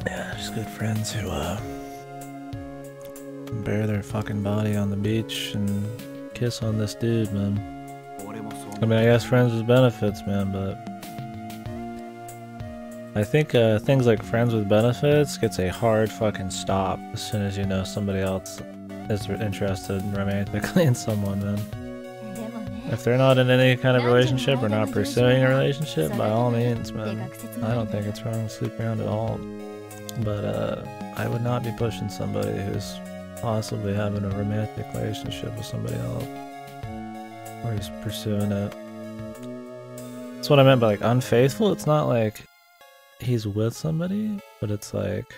Yeah, just good friends who bare their fucking body on the beach and kiss on this dude, man. I mean, I guess friends with benefits, man, but I think things like friends with benefits gets a hard fucking stop as soon as you know somebody else is interested romantically in someone, man. If they're not in any kind of relationship or not pursuing a relationship, by all means, man, I don't think it's wrong to sleep around at all. But I would not be pushing somebody who's possibly having a romantic relationship with somebody else. Or he's pursuing it. That's what I meant by like unfaithful. It's not like he's with somebody, but it's like,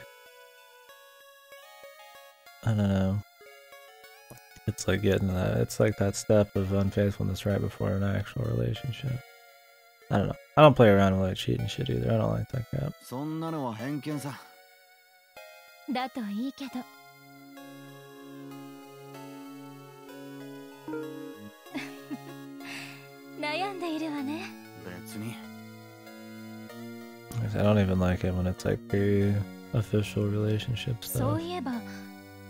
I don't know. It's like getting that. It's like that step of unfaithfulness right before an actual relationship. I don't know. I don't play around with like cheating shit either. I don't like that crap. そんなのは偏見さ。だといいけど。悩んでいるわね。別に。I don't even like it when it's like very official relationship stuff. そういえば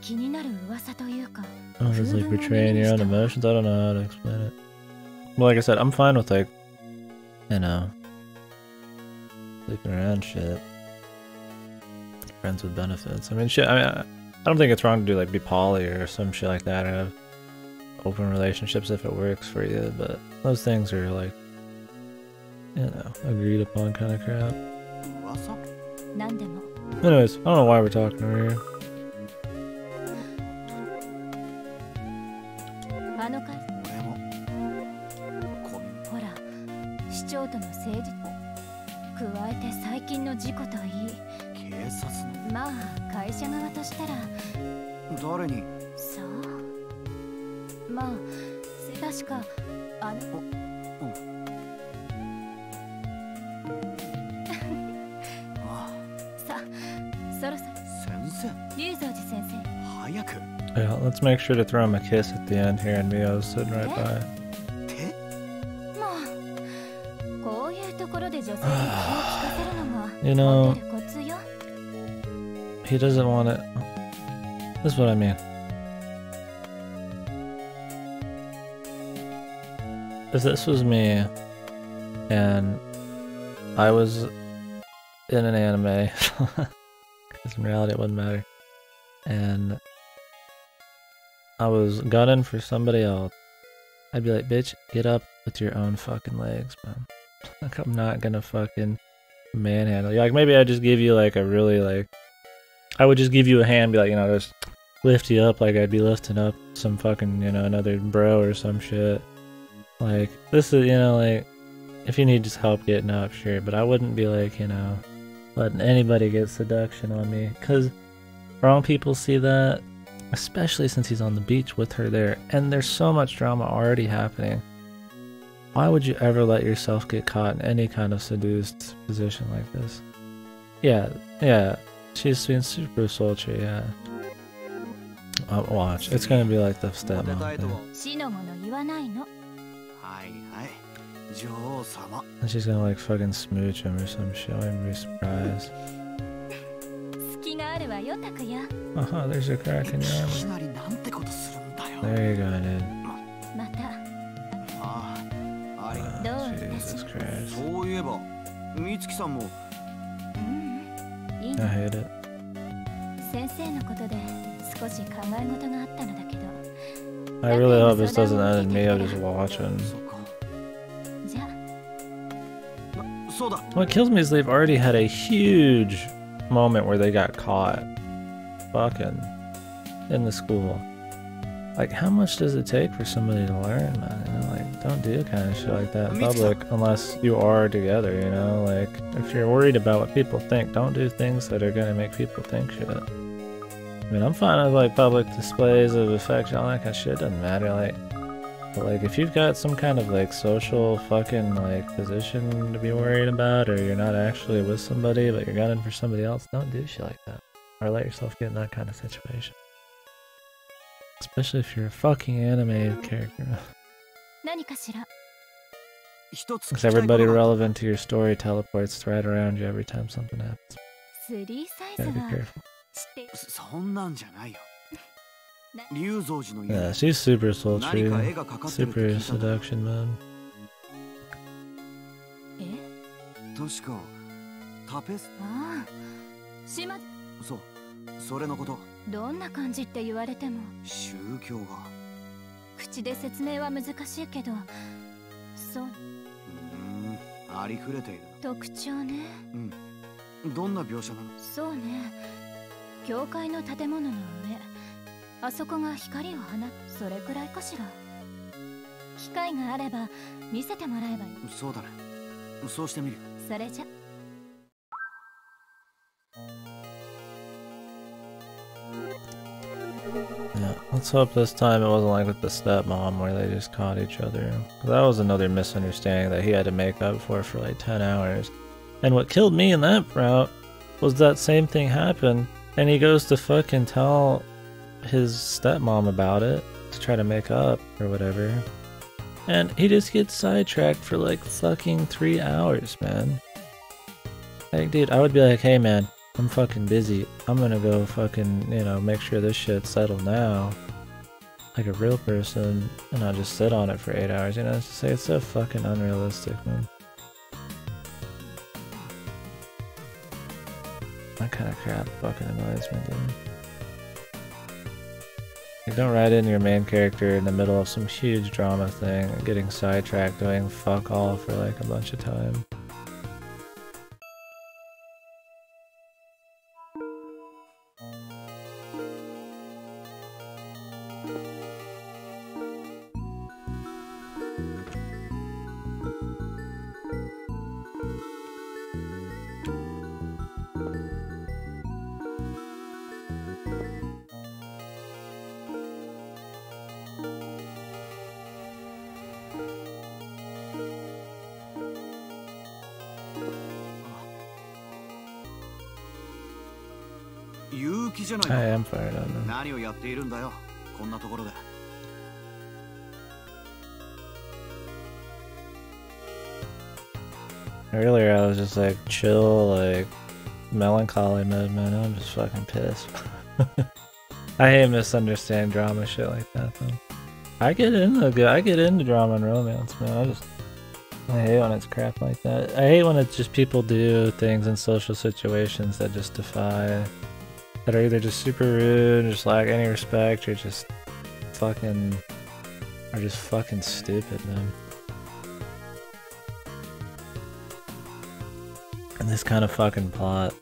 気になる噂というか。 Oh, it's like betraying your own emotions. I don't know how to explain it. Well, like I said, I'm fine with like, you know, sleeping around shit. Friends with benefits. I mean, shit. I don't think it's wrong to do like be poly or some shit like that, or have open relationships if it works for you. But those things are like, you know, agreed upon kind of crap. Anyways, I don't know why we're talking over here. あの会ほら市長との政治加えて最近の事故といい警察のまあ会社側としたら誰にそうまあ確かあのさそろそろ先生龍蔵寺先生早く Yeah, let's make sure to throw him a kiss at the end here, and Mio's sitting right by. もうこういうところで女性に気を利かせるのが You know, モテるコツよ he doesn't want it. This is what I mean. If this was me, and I was in an anime. Because in reality it wouldn't matter. And I was gunning for somebody else. I'd be like, bitch, get up with your own fucking legs, man. Like, I'm not gonna fucking manhandle you. Like, maybe I'd just give you like a really like, I would just give you a hand, be like, you know, just lift you up like I'd be lifting up some fucking, you know, another bro or some shit. Like, this is, you know, like, if you need just help getting up, sure, but I wouldn't be like, you know, letting anybody get seduction on me, because wrong people see that, especially since he's on the beach with her there, and there's so much drama already happening. Why would you ever let yourself get caught in any kind of seduced position like this? Yeah, she's being super sultry, yeah. Watch, it's gonna be like the stepmom thing. And she's gonna like fucking smooch him or some shit, I wouldn't be surprised. There's a crack in your armor. There you go, dude. Jesus Christ. I hate it. I really hope this doesn't end in me of just watching. What kills me is they've already had a huge moment where they got caught fucking in the school. Like, how much does it take for somebody to learn, man? You know, like, don't do kind of shit like that in public unless you are together, you know? Like, if you're worried about what people think, don't do things that are gonna make people think shit. I mean, I'm fine with, like, public displays of affection, all that kind of shit, doesn't matter, like, but, like, if you've got some kind of, like, social fucking, like, position to be worried about, or you're not actually with somebody, but you're gunning for somebody else, don't do shit like that. Or let yourself get in that kind of situation. Especially if you're a fucking anime character. Because everybody relevant to your story teleports right around you every time something happens. Gotta be careful. Yeah, she's super sultry, super seduction mode. Yeah, let's hope this time it wasn't like with the stepmom where they just caught each other. That was another misunderstanding that he had to make up for like 10 hours. And what killed me in that route was that same thing happened, and he goes to fucking tell his stepmom about it to try to make up or whatever. And he just gets sidetracked for like fucking 3 hours, man. Like, dude, I would be like, hey man, I'm fucking busy. I'm gonna go fucking, you know, make sure this shit's settled now. Like a real person, and I'll just sit on it for 8 hours, you know? It's just like, it's so fucking unrealistic, man. That kind of crap fucking annoys me, dude. Like, don't write in your main character in the middle of some huge drama thing, getting sidetracked doing fuck all for like a bunch of time. I am fired on them. Earlier I was just like chill, like melancholy mode, man. I'm just fucking pissed. I hate misunderstanding drama shit like that, though. I get into drama and romance, man. I hate when it's crap like that. I hate when it's just people do things in social situations that just defy, that are either just super rude, just lack any respect, or just fucking stupid, man. And this kind of fucking plot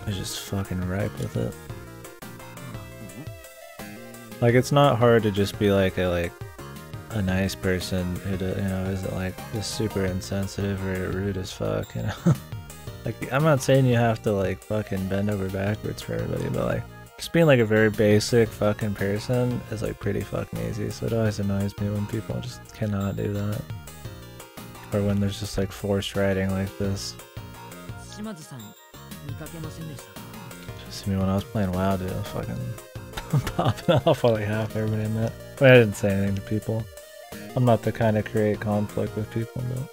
is just fucking ripe with it. Like, it's not hard to just be like a nice person who, isn't like just super insensitive or rude as fuck, you know? Like, I'm not saying you have to like fucking bend over backwards for everybody, but like, just being like a very basic fucking person is like pretty fucking easy. So it always annoys me when people just cannot do that. Or when there's just like forced writing like this. Just me when I was playing WoW, dude, I was fucking popping off while like half everybody I met. I didn't say anything to people. I'm not the kind to create conflict with people, but...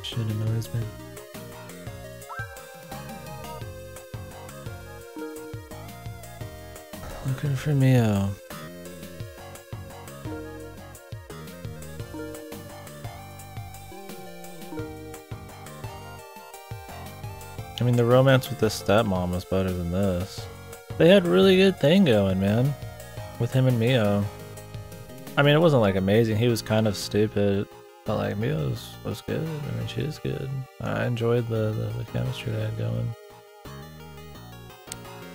Shit annoys me. Looking for Mio. I mean, the romance with the stepmom was better than this. They had a really good thing going, man. With him and Mio. I mean, it wasn't like amazing. He was kind of stupid. But like, Mio was good. I mean, she is good. I enjoyed the chemistry they had going.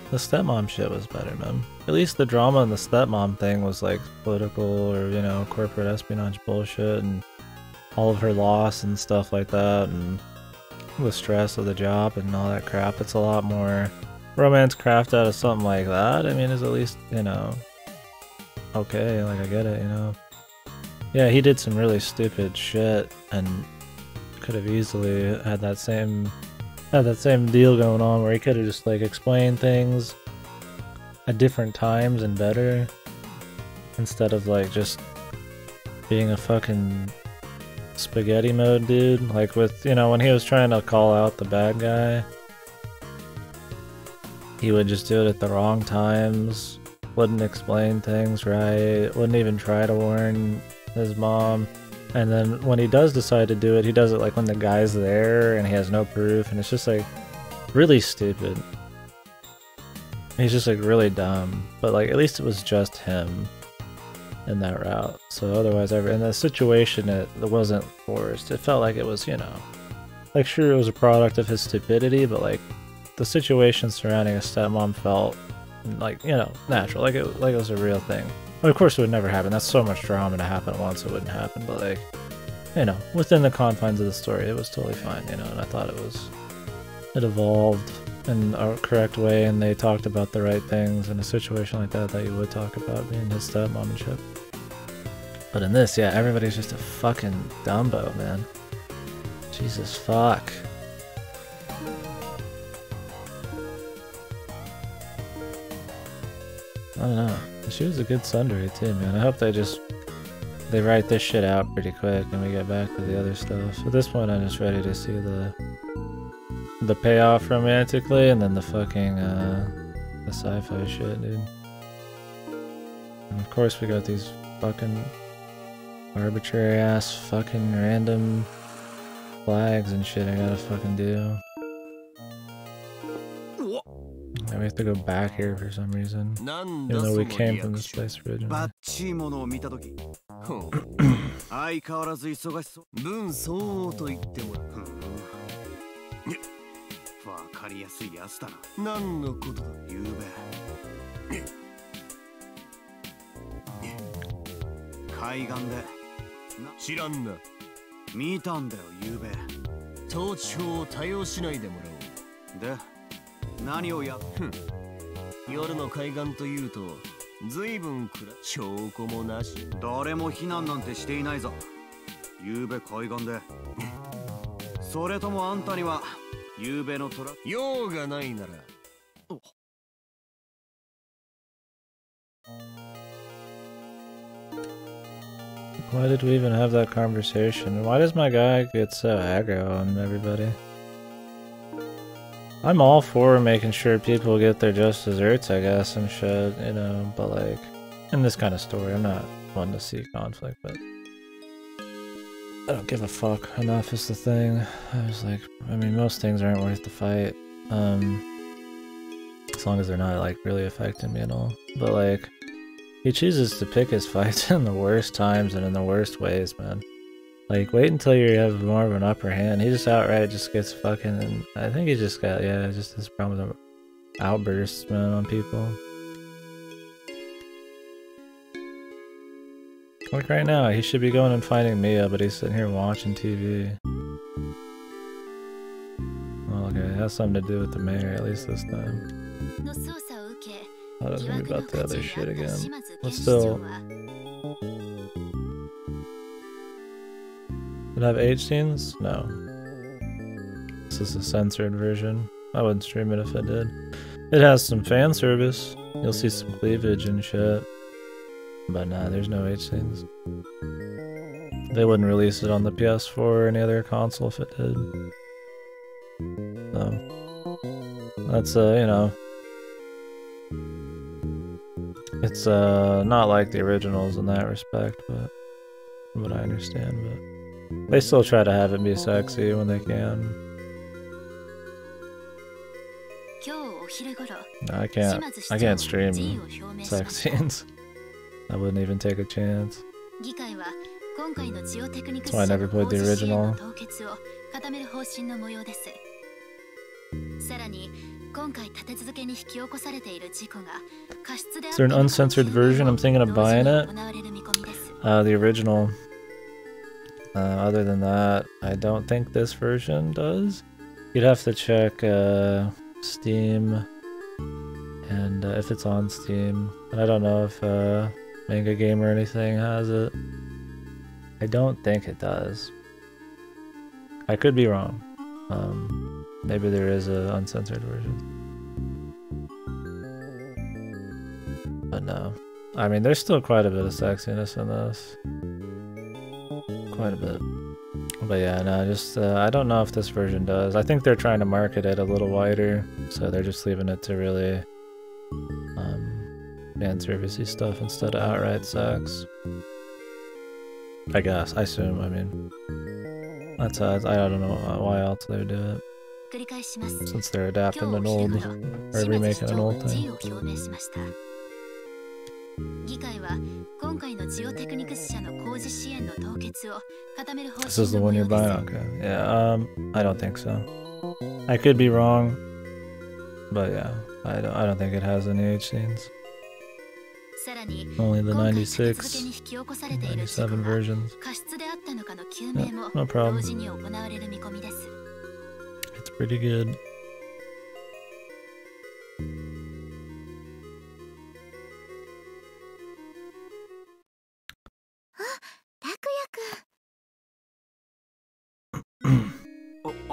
The stepmom shit was better, man. At least the drama in the stepmom thing was like political or, you know, corporate espionage bullshit and all of her loss and stuff like that and the stress of the job and all that crap. It's a lot more romance craft out of something like that. I mean, is at least, you know, okay, like I get it, you know. Yeah, he did some really stupid shit and could have easily had that same deal going on where he could have just like explained things at different times and better instead of like just being a fucking spaghetti mode dude. Like with, you know, when he was trying to call out the bad guy, he would just do it at the wrong times, wouldn't explain things right, wouldn't even try to warn his mom. And then when he does decide to do it, he does it like when the guy's there and he has no proof, and it's just like really stupid. He's just like really dumb, but like at least it was just him in that route. So otherwise, in the situation, it wasn't forced. It felt like it was, you know, like sure it was a product of his stupidity, but like the situation surrounding his stepmom felt like, you know, natural, like it was a real thing. Well, of course it would never happen. That's so much drama to happen once, it wouldn't happen. But like, you know, within the confines of the story, it was totally fine, you know. And I thought it evolved in a correct way, and they talked about the right things in a situation like that you would talk about being his stepmom and shit. But in this, yeah, everybody's just a fucking Dumbo, man. Jesus fuck. I don't know. She was a good tsundere too, man. I hope they write this shit out pretty quick and we get back to the other stuff. At this point, I'm just ready to see the payoff romantically, and then the fucking the sci-fi shit, dude. And of course, we got these fucking arbitrary ass fucking random flags and shit I gotta fucking do. And we have to go back here for some reason, even though we came from this place originally. 相変わらず忙しそう。分相応と言ってもらう。わかりやすいやつだな。何のことだ。ゆうべ。海岸で。知らんな。見たんだよ、ゆうべ。統治法を多用しないでもらおう。で、何をやっ。夜の海岸というと。随分暗い。証拠もなし。誰も避難なんてしていないぞ。ゆうべ海岸で。それともあんたにはゆうべのトラ用がないなら。Why did we even have that conversation? Why does my guy get so aggro on everybody? I'm all for making sure people get their just desserts, I guess, and shit, you know, but like, in this kind of story, I'm not one to see conflict, but I don't give a fuck enough is the thing. I was like, I mean, most things aren't worth the fight, as long as they're not, like, really affecting me at all, but like, he chooses to pick his fights in the worst times and in the worst ways, man. Like, wait until you have more of an upper hand. He just outright just gets fucking, and I think he just got, yeah, just this problem with outbursts, man, on people. Like right now, he should be going and finding Mia, but he's sitting here watching TV. Well, okay, it has something to do with the mayor, at least this time. Thought it was gonna be about the other shit again. But still... Did it have H scenes? No. This is a censored version. I wouldn't stream it if it did. It has some fan service. You'll see some cleavage and shit. But nah, there's no H scenes. They wouldn't release it on the PS4 or any other console if it did. So, that's, you know... It's, not like the originals in that respect, but... From what I understand, but... They still try to have it be sexy when they can. No, I can't stream sex scenes. I wouldn't even take a chance. That's why I never played the original. Is there an uncensored version? I'm thinking of buying it. The original. Other than that, I don't think this version does. You'd have to check Steam, and if it's on Steam. And I don't know if Manga Game or anything has it. I don't think it does. I could be wrong. Maybe there is an uncensored version. But no. I mean, there's still quite a bit of sexiness in this. Quite a bit. But yeah, no, just, I don't know if this version does. I think they're trying to market it a little wider, so they're just leaving it to really, fan servicey stuff instead of outright sex. I guess, I assume, I mean. That's, I don't know why else they would do it. Since they're adapting an old, or remaking an old thing. This is the one you're buying? Okay. Yeah, I don't think so. I could be wrong, but yeah, I don't think it has any H scenes. Only the 96, 97 versions. Yeah, no problem. It's pretty good.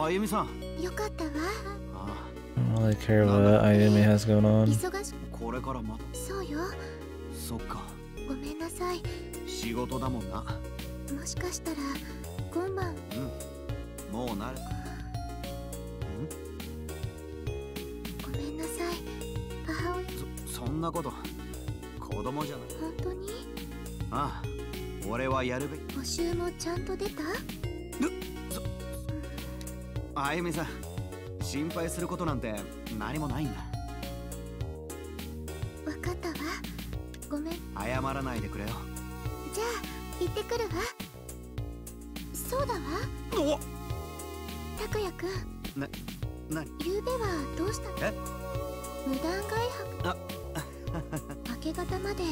I don't really care what Ayumi has going on. Ayumi-san, 心配することなんて何もないんだ。わかったわ。ごめん。謝らないでくれよ。じゃあ、行ってくるわ。そうだわ。お。拓也くん。何？夕べはどうしたの？え？無断外泊。あ。明け方まで。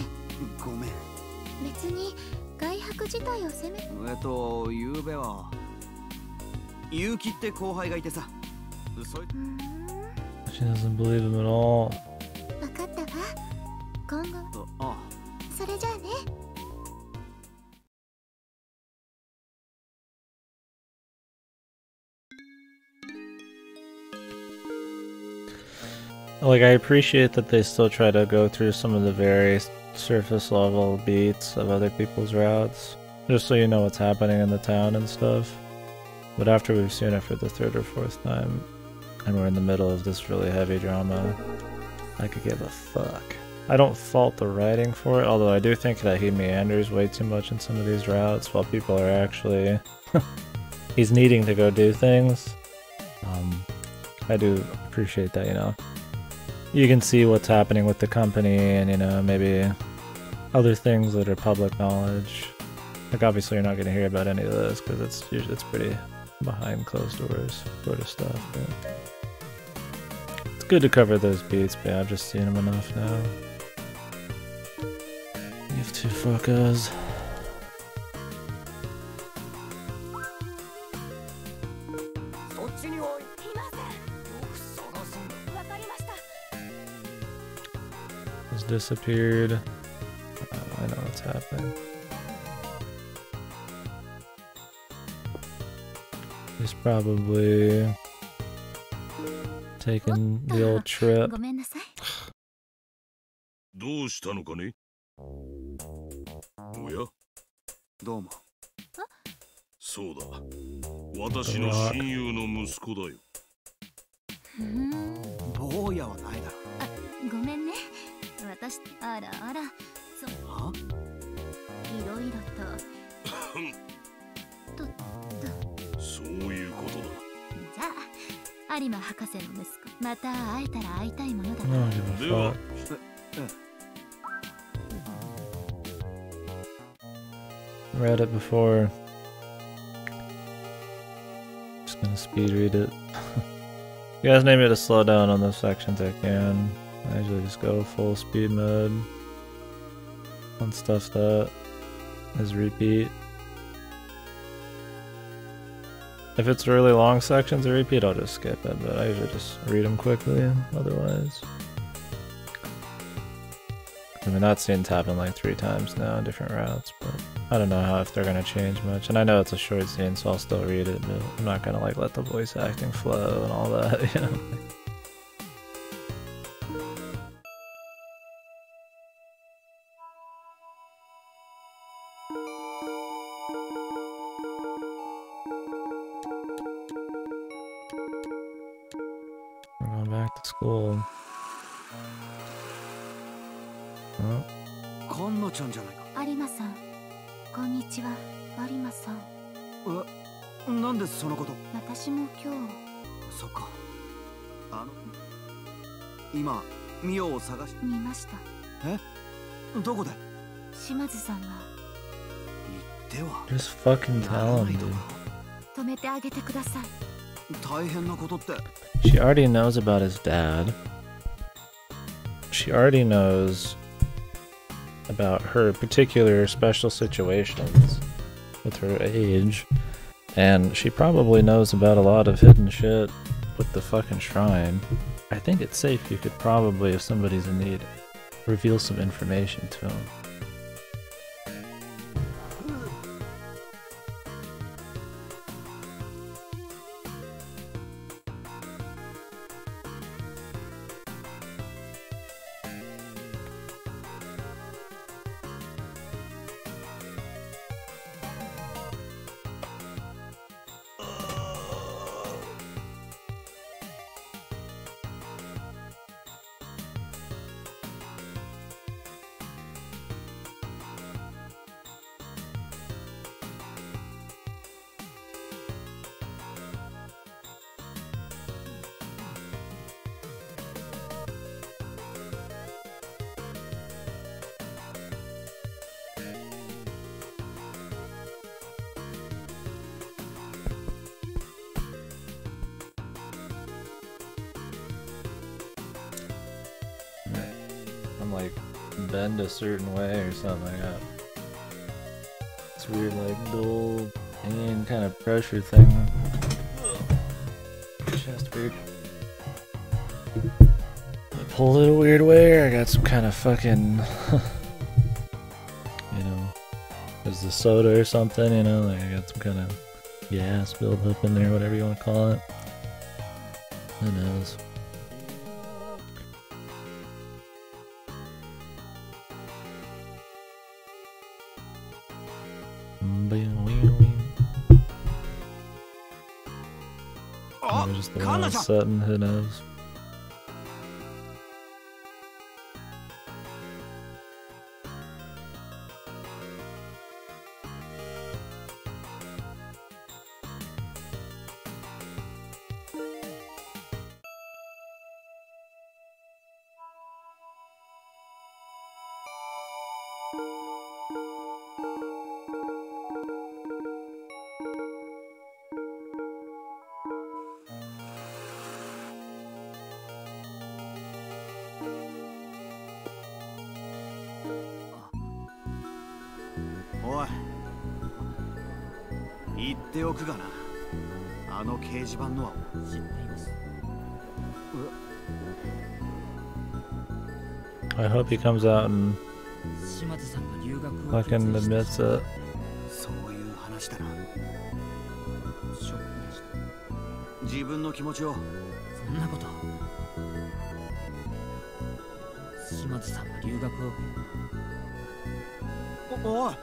ごめん。別に外泊自体を責め。夕べは。結城って後輩がいてさ。She doesn't believe him at all. わかったわ。今後。ああ。それじゃあね。Like, I appreciate that they still try to go through some of the very surface level beats of other people's routes, just so you know what's happening in the town and stuff. But after we've seen it for the third or fourth time, and we're in the middle of this really heavy drama, I could give a fuck. I don't fault the writing for it, although I do think that he meanders way too much in some of these routes while people are actually... he's needing to go do things. I do appreciate that, you know. You can see what's happening with the company and, you know, maybe other things that are public knowledge. Like, obviously you're not going to hear about any of this because it's pretty behind closed doors sort of stuff. But it's good to cover those beats, but yeah, I've just seen them enough now. Give two fuckers. いません。よく探すんだ。わかりました。 Has disappeared. I know what's happening. He's probably taking the old trip. ごめんなさい。どうしたのかね。おや。どうも。そうだ。私の親友の息子だよ。坊やはないだろ。あ、ごめんね。私、あらあら、そう。は？いろいろと。そういうことだ。じゃあ、有馬博士の息子、また会えたら会いたいものだ I な。 don't give a fuck. Read it before. Just gonna speed read it. You guys need me to slow down on those sections, I can. I usually just go full speed mode on stuff that is repeat. If it's really long sections of repeat, I'll just skip it, but I usually just read them quickly otherwise. I mean, that scene's happened like 3 times now in different routes, but I don't know if they're gonna change much. And I know it's a short scene, so I'll still read it, but I'm not gonna like let the voice acting flow and all that, you know? We're going back to school. Oh. カンナちゃんじゃないか。有馬さん、こんにちは。有馬さん。なんでそのこと？私も今日。そっか。今、ミオを探し。見ました。え？どこで？島津さんが。言っては。Just fucking tell him, dude. 止めてあげてください。大変なことって。She already knows about his dad. She already knows about her particular special situations with her age. And she probably knows about a lot of hidden shit with the fucking shrine. I think it's safe. You could probably, if somebody's in need, reveal some information to him. I'm like bend a certain way or something like that. It's weird, like dual pain kind of pressure thing. Chest weird. I pulled it a weird way, or I got some kind of fucking, you know, is the soda or something, you know, like I got some kind of gas build up in there, whatever you want to call it. Who knows? Maybe just the one that's setting, who knows.おい、言っておくがな、あの掲示板のは知っています。I hope he comes out and 島津さんが留学を fucking admits it. そういう話だな。ショックでした。自分の気持ちを。そんなこと。島津さんが留学を。おい。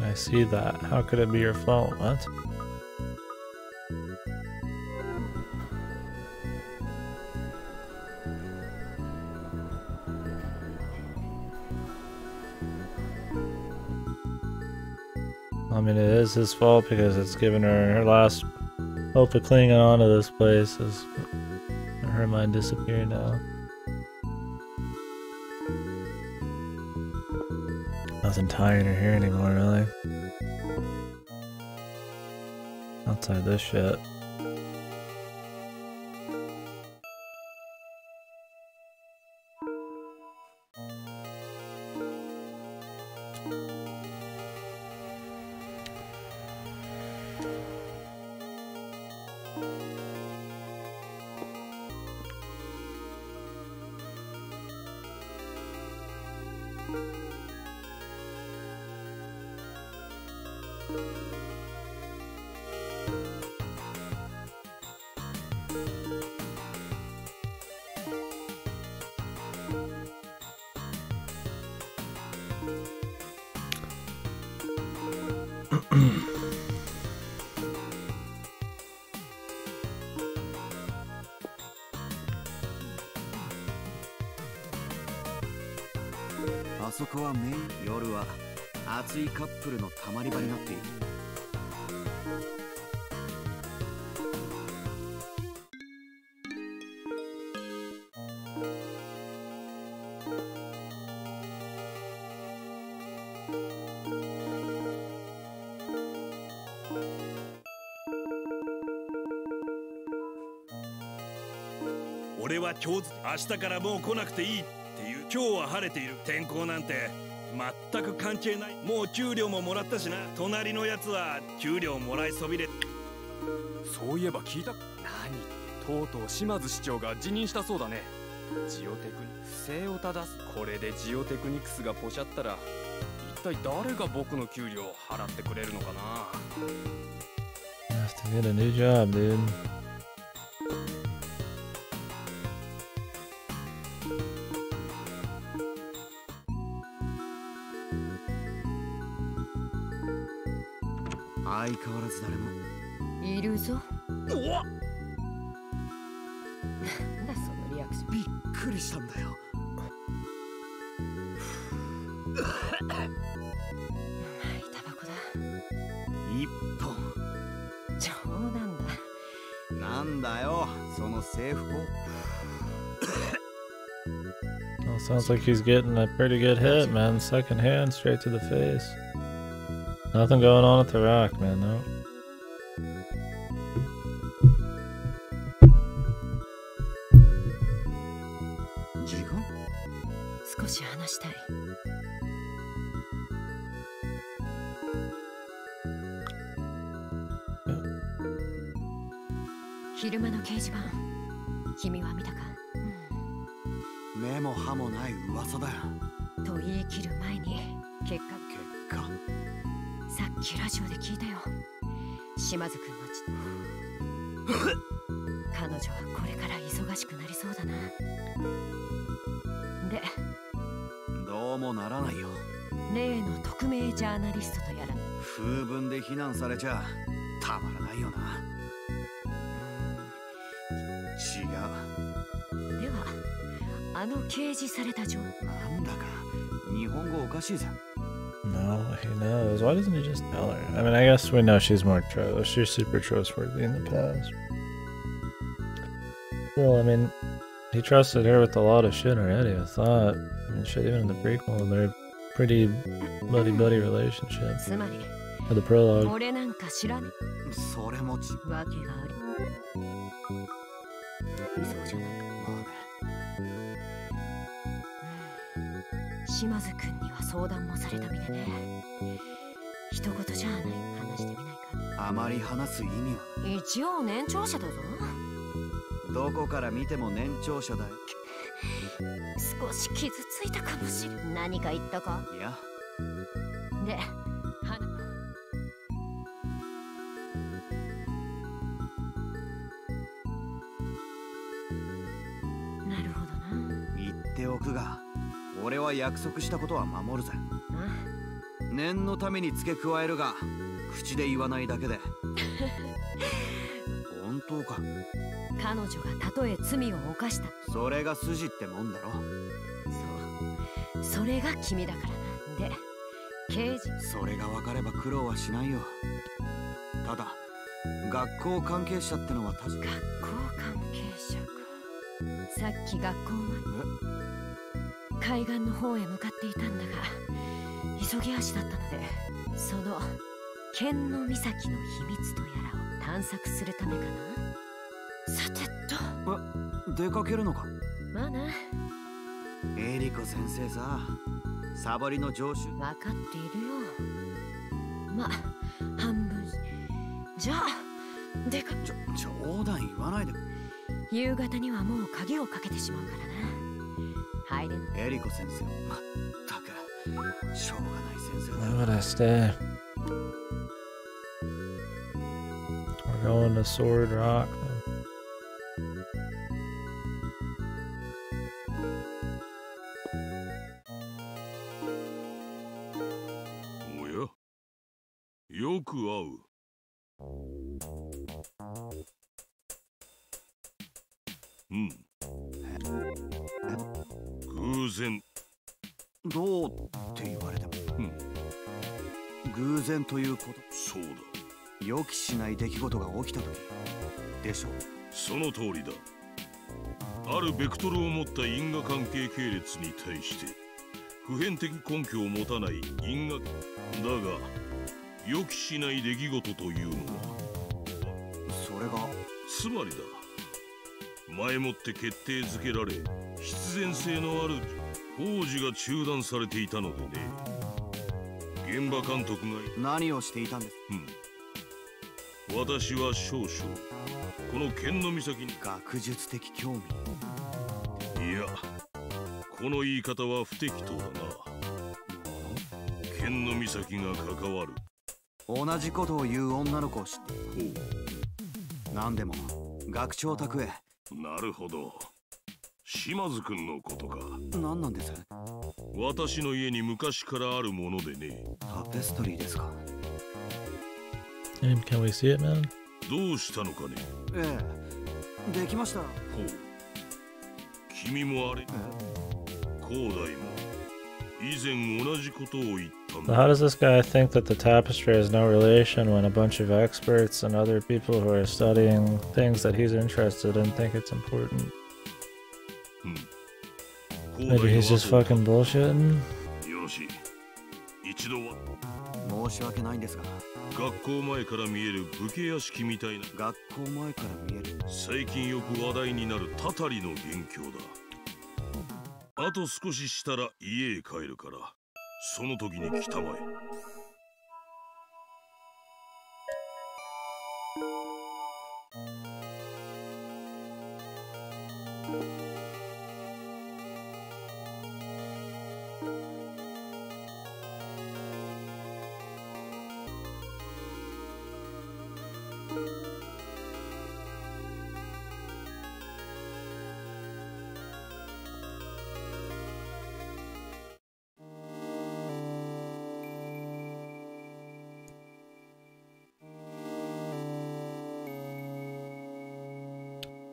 I see that. How could it be your fault? What? I mean, it is his fault because it's given her last hope of clinging on to this place as her mind disappear now. Nothing tying her here anymore, really. Outside this shit.あそこは夜は熱いカップルのたまり場になっている。俺は今日、明日からもう来なくていいっていう。今日は晴れている。天候なんて全く関係ない。もう給料ももらったしな。隣のやつは給料もらいそびれ。そういえば聞いた。何、とうとう島津市長が辞任したそうだね。ジオテクニ不正を正す。これでジオテクニクスがポシャったら一体誰が僕の給料を払ってくれるのかな。 You have to get a new job, dude.相変わらず誰もいるぞ。おっ、なんだそのリアクション。びっくりしたんだよ。うまいタバコだ。一本。冗談だ。なんだよその制服。Well, sounds like he's getting a pretty good hit, man. Second hand, straight to the face. Nothing going on at the rock, man, no. 時間？少し話したい。昼間の掲示板、君は見たか？目も歯もない噂だよ。と言い切る前に結果。さっきラジオで聞いたよ。島津君の彼女はこれから忙しくなりそうだな。で、どうもならないよ。例の匿名ジャーナリストとやら。風聞で非難されちゃたまらないよな。違う。ではあの掲示された情報。なんだか日本語おかしいぜ。No, he knows. Why doesn't he just tell her? I mean, I guess we know she's she's super trustworthy in the past. Well, I mean, he trusted her with a lot of shit already, I thought. I mean, shit, even in the prequel, they're a pretty buddy-buddy relationship. つまり Or the prologue. 俺なんか知らねそれもち。わけがある。そうじゃないか。まあね。島津君には相談もされたみたいね。一言じゃない話してみないか。あまり話す意味は。一応年長者だぞ。どこから見ても年長者だよ。少し傷ついたかもしれん。何か言ったか。いや。で、なるほどな。言っておくが、俺は約束したことは守るぜ。念のために付け加えるが、口で言わないだけで。本当か。彼女がたとえ罪を犯した。それが筋ってもんだろ。そう。それが君だからな。で、刑事。それが分かれば苦労はしないよ。ただ、学校関係者ってのは確か。学校関係者か。さっき学校前。海岸の方へ向かっていたんだが、急ぎ足だったので、その剣の岬の秘密とやらを探索するためかな。さてと。出かけるのか。まあな。エリコ先生さ、サボりの上司。分かっているよ。まあ半分。じゃあ冗談言わないで。夕方にはもう鍵をかけてしまうからな。入れぬ。エリコ先生、まったくしょうがない先生だ。 Why would I stay? We're going to Sword Rock. おや、よく会う。うん。偶然。どうって言われても。偶然ということ。そうだ。予期しない出来事が起きた時でしょ。その通りだ。あるベクトルを持った因果関係系列に対して普遍的根拠を持たない因果だが、予期しない出来事というのはそれがつまりだ、前もって決定づけられ必然性のある工事が中断されていたのでね。現場監督が何をしていたんです。私は少々この剣の岬に学術的興味。いや、この言い方は不適当だな。剣の岬が関わる。同じことを言う女の子を知ってほう。何でも学長宅へ。なるほど。島津君のことか。何なんです。私の家に昔からあるものでね。タペストリーですか。Can we see it, man? どうしたのかね。ええ、できました。ほう。君もあれ。広大も以前同じことを言ったん So だ。 how does this guy think that the tapestry has no relation when a bunch of experts and other people who are studying things that he's interested in think it's important? Maybe he's just fucking bullshitting? よし、一度は申し訳ないんですが、学校前から見える武家屋敷みたいな。学校前から見える。最近よく話題になるたたりの元凶だ。あと少ししたら家へ帰るから、その時に来たまえ。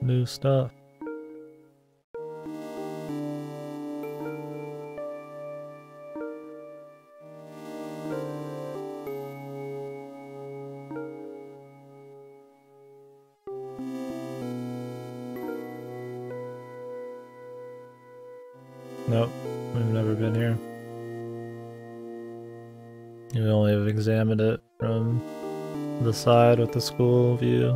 new stuff. Nope, we've never been here. You only have examined it from the side with the school view.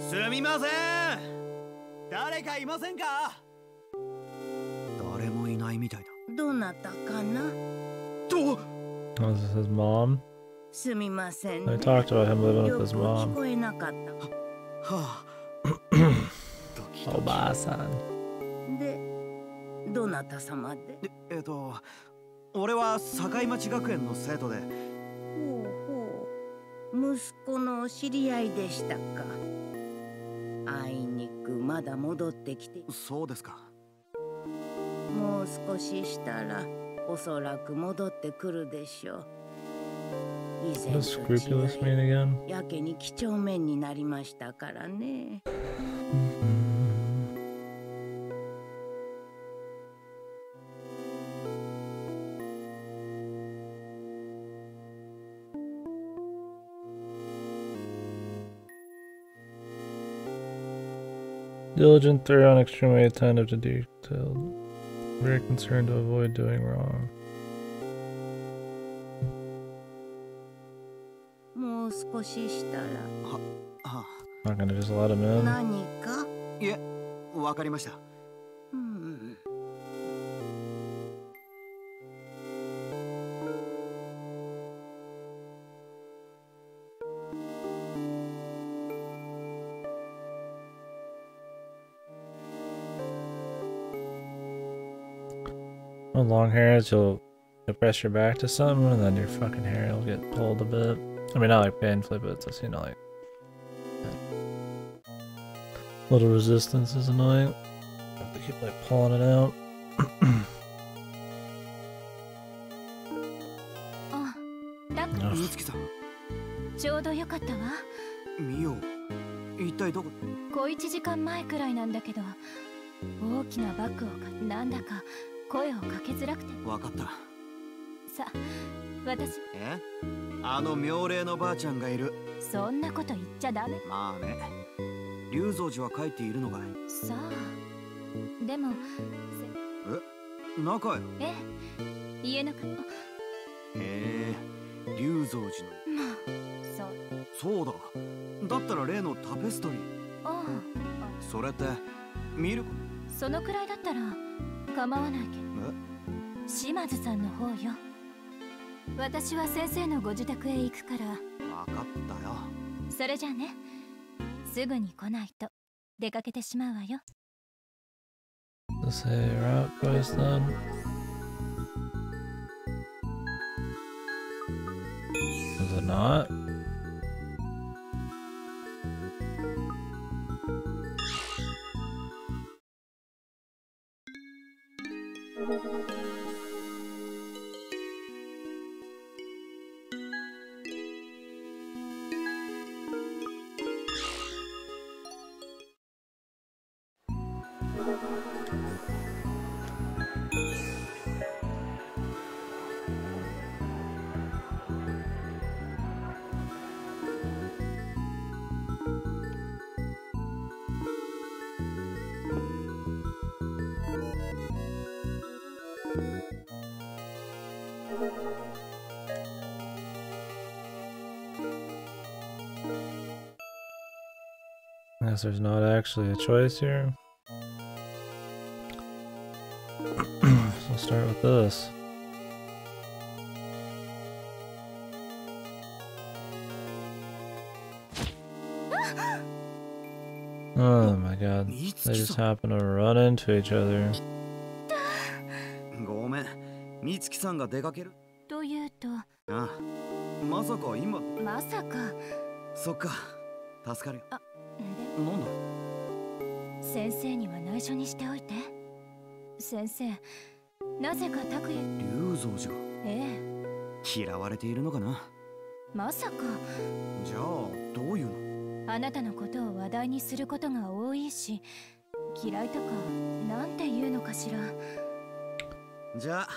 すみません。誰かいませんか？誰もいないみたいだ。どなたかな？Oh, this is his mom? すみません、 They ね。 talked about him living よ with く his 聞 mom. こえなかった。はあ。おばあさん。で、どなた様で？俺は境町学園の生徒で。ほうほう。息子の知り合いでしたか。あいにくまだ戻ってきて。そうですか。もう少ししたらおそらく戻ってくるでしょう。以前 What does scrupulous mean again? やけに几帳面になりましたからね。Diligent, thorough, and extremely attentive to detail. Very concerned to avoid doing wrong. もう少ししたら。Not gonna just let him in. 何か？いえ、わかりました。うん。With long hairs, you'll press your back to something, and then your fucking hair will get pulled a bit. I mean, not like painfully, but it's just, you know, like little resistance is annoying. Have to keep like pulling it out. あ、だから美月さん。ちょうどよかったわ。見よう。一体どこ？小1時間前くらいなんだけど、大きなバッグをなんだか声をかけづらくて。わかった。さ、私。あの妙齢のばあちゃんがいる。そんなこと言っちゃダメ。まあね。龍蔵寺は帰っているのかい？さあ、でも。中へ。家のか。へえ、龍蔵寺の。まあ、そうだ。だったら例のタペストリー。ああ。それって見る？そのくらいだったら構わないけど。島津さんの方よ。私は先生のご自宅へ行くから。わかったよ。それじゃあね。すぐに来ないと出かけてしまうわよ。Let's say you're out, guys, then. Is it not? I guess there's not actually a choice here. So we'll start with this. Oh my god. They just happen to run into each other. ごめん、美月さんが出かけるというと、ああ、まさか今まさか。そっか、助かるよ。あ、なんだ先生には内緒にしておいて。先生、なぜか拓也。龍蔵寺がええ。嫌われているのかな。まさか。じゃあどういうの。あなたのことを話題にすることが多いし、嫌いとかなんて言うのかしら。じゃあ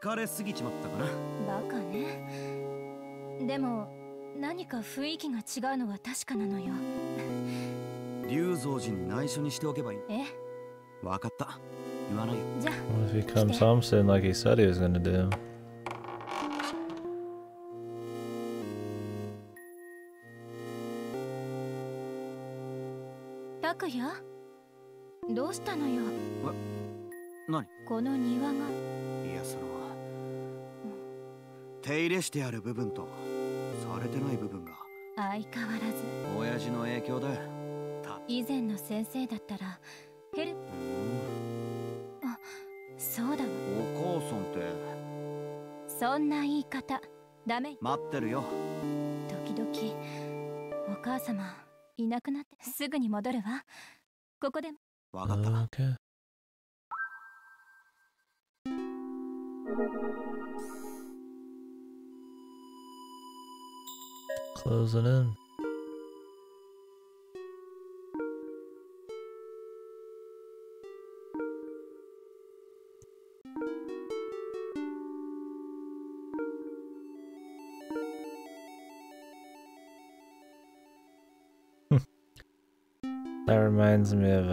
好かれすぎちまったかな。バカね。でも何か雰囲気が違うのは確かなのよ。龍蔵寺に内緒にしておけばいい。え、わかった。言わないよ。じゃあ What if he comes home soon like he said he was gonna do? 拓也、どうしたのよ。何？この庭が。いや、それは手入れしてある部分とされてない部分が相変わらず親父の影響で以前の先生だったらヘル。あ、そうだわ。お母さんってそんな言い方ダメ。待ってるよ。時々お母様いなくなってすぐに戻るわ。ここで。わかった。Okay. Close it in. That reminds me of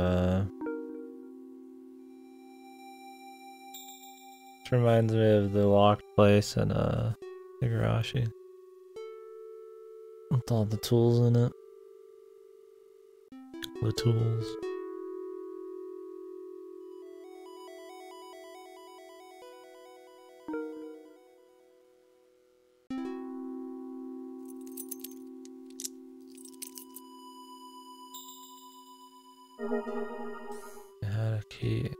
This reminds me of the locked place in Higurashi. With all the tools in it. The tools. I had a key.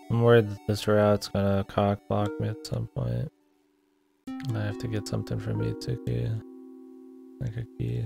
I'm worried that this route's gonna cock block me at some point. And I have to get something from Mitsuki. Like a key.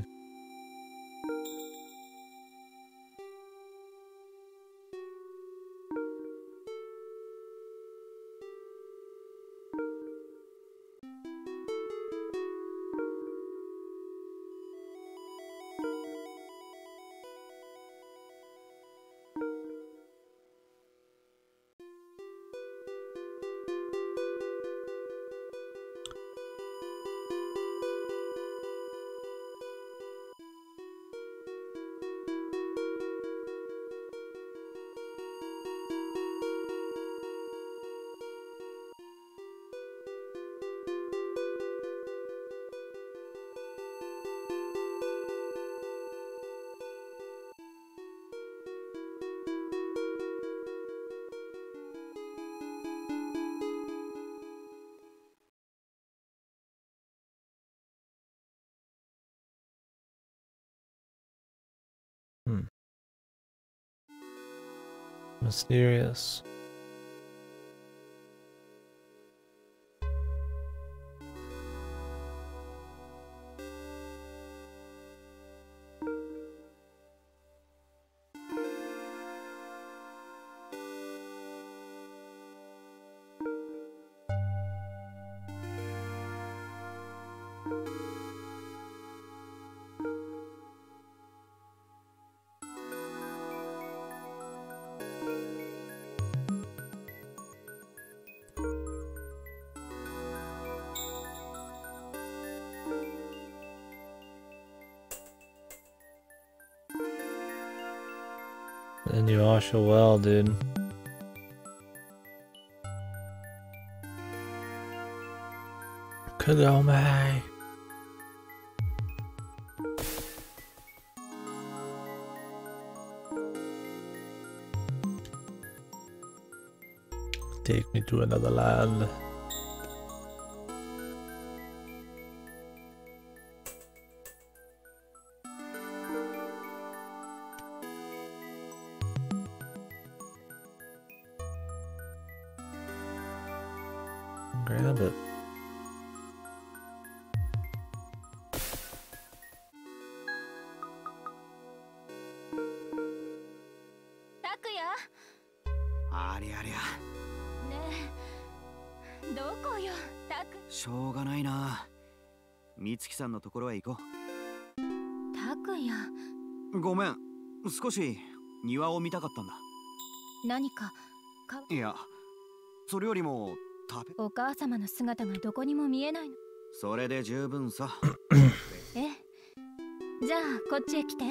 Mysterious. And you wash it well, dude. Kagome. Take me to another land. Grab it. タクヤ。ありゃりゃ、ねえ、どこよ、タク。しょうがないな。美月さんのところへ行こタクヤ。う。ごめん、少し庭を見たかったんだ。何かいや、それよりもお母様の姿がどこにも見えないの。それで十分さ。え、じゃあこっちへ来て。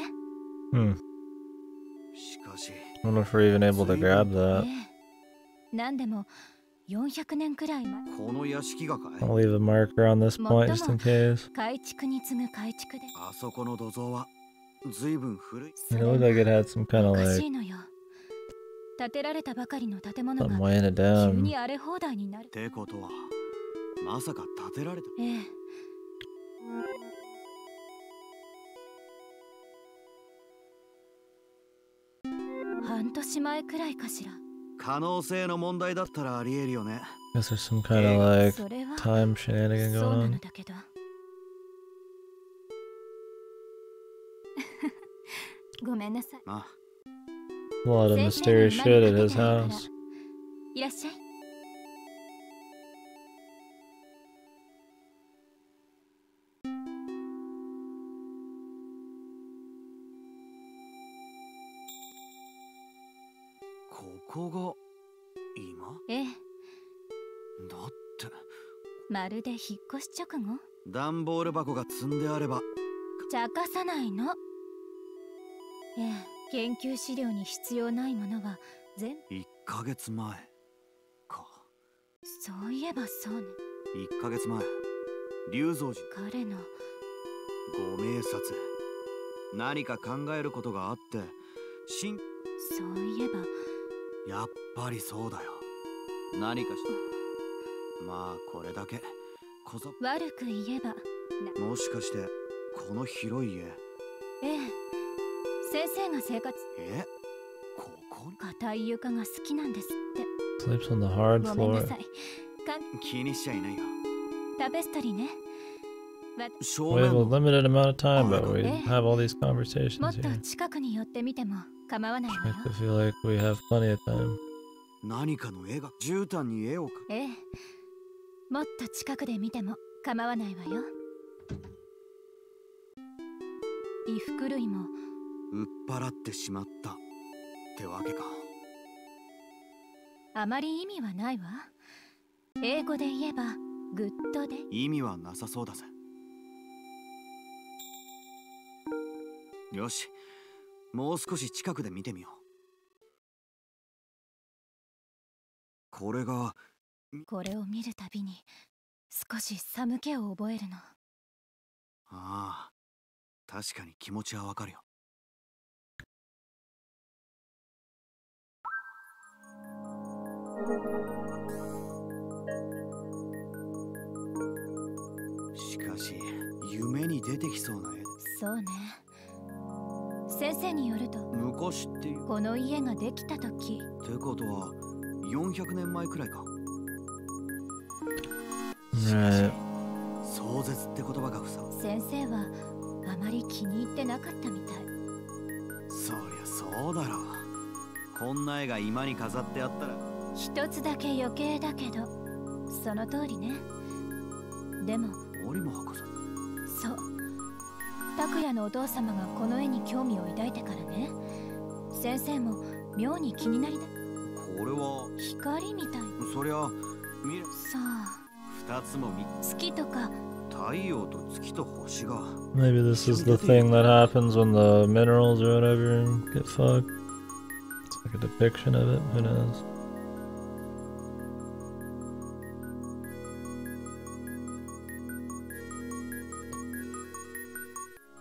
しかし、I wonder if we're even able to grab that. 何でも400年くらい前。この屋敷がかい？ I'll leave a marker on this point just in case. 改築に次ぐ改築で。あそこの土蔵はずいぶん古い。It looked like it had some kind of おか like しいのよ。建てられたばかりの建物 something が weighing it 急 down. に荒れ放題になる。ってことは、まさか建てられた？ええ。半年前くらいかしら。可能性の問題だったらありえるよね。Guess there's some kind of like それは time shenanigan そう going な on. のだけど。ごめんなさい。あ、 A lot of mysterious shit at his house. いらっしゃい。ここが今？ええ。だってまるで引っ越し直後。段ボール箱が積んであれば。茶化さないの。ええ、研究資料に必要ないものは全部。1ヶ月前か。そういえばそうね。1ヶ月前、龍蔵寺彼のご明察。何か考えることがあって、そういえばやっぱりそうだよ。何かまあこれだけ悪く言えばもしかしてこの広い家。ええ、先生が生活。ここ硬い床が好きなんですって。 Sleeps on the hard ごめんな floor. さい。気にしちゃいないよ。タペストリーね。 We have a limited amount of time, but we have all these も conversations っと here. 近くに寄ってみても構わないわよ。 Make it feel like we have plenty of time. 何かの絵が絨毯に絵をええ、もっと近くで見ても構わないわよ。衣服類も売っ払ってしまったってわけか。あまり意味はないわ。英語で言えばグッドで。意味はなさそうだぜ。よし、もう少し近くで見てみよう。これが。これを見るたびに少し寒気を覚えるの。ああ、確かに気持ちはわかるよ。しかし夢に出てきそうな絵。そうね。先生によると昔っていう。この家ができた時ってことは400年前くらいか。 Right. 壮絶って言葉がふさわしい。先生はあまり気に入ってなかったみたい。そりゃそうだろう。こんな絵が居間に飾ってあったら。一つだけ余計だけどその通りね。でも森も博士。そう、拓也のお父様がこの絵に興味を抱いてからね、先生も妙に気になりだ。これは光みたい。そりゃ見る。さあ、二つも月とか太陽と月と星が。 Maybe this is the thing that happens when the minerals or whatever get fucked. It's like a depiction of it. Who knows?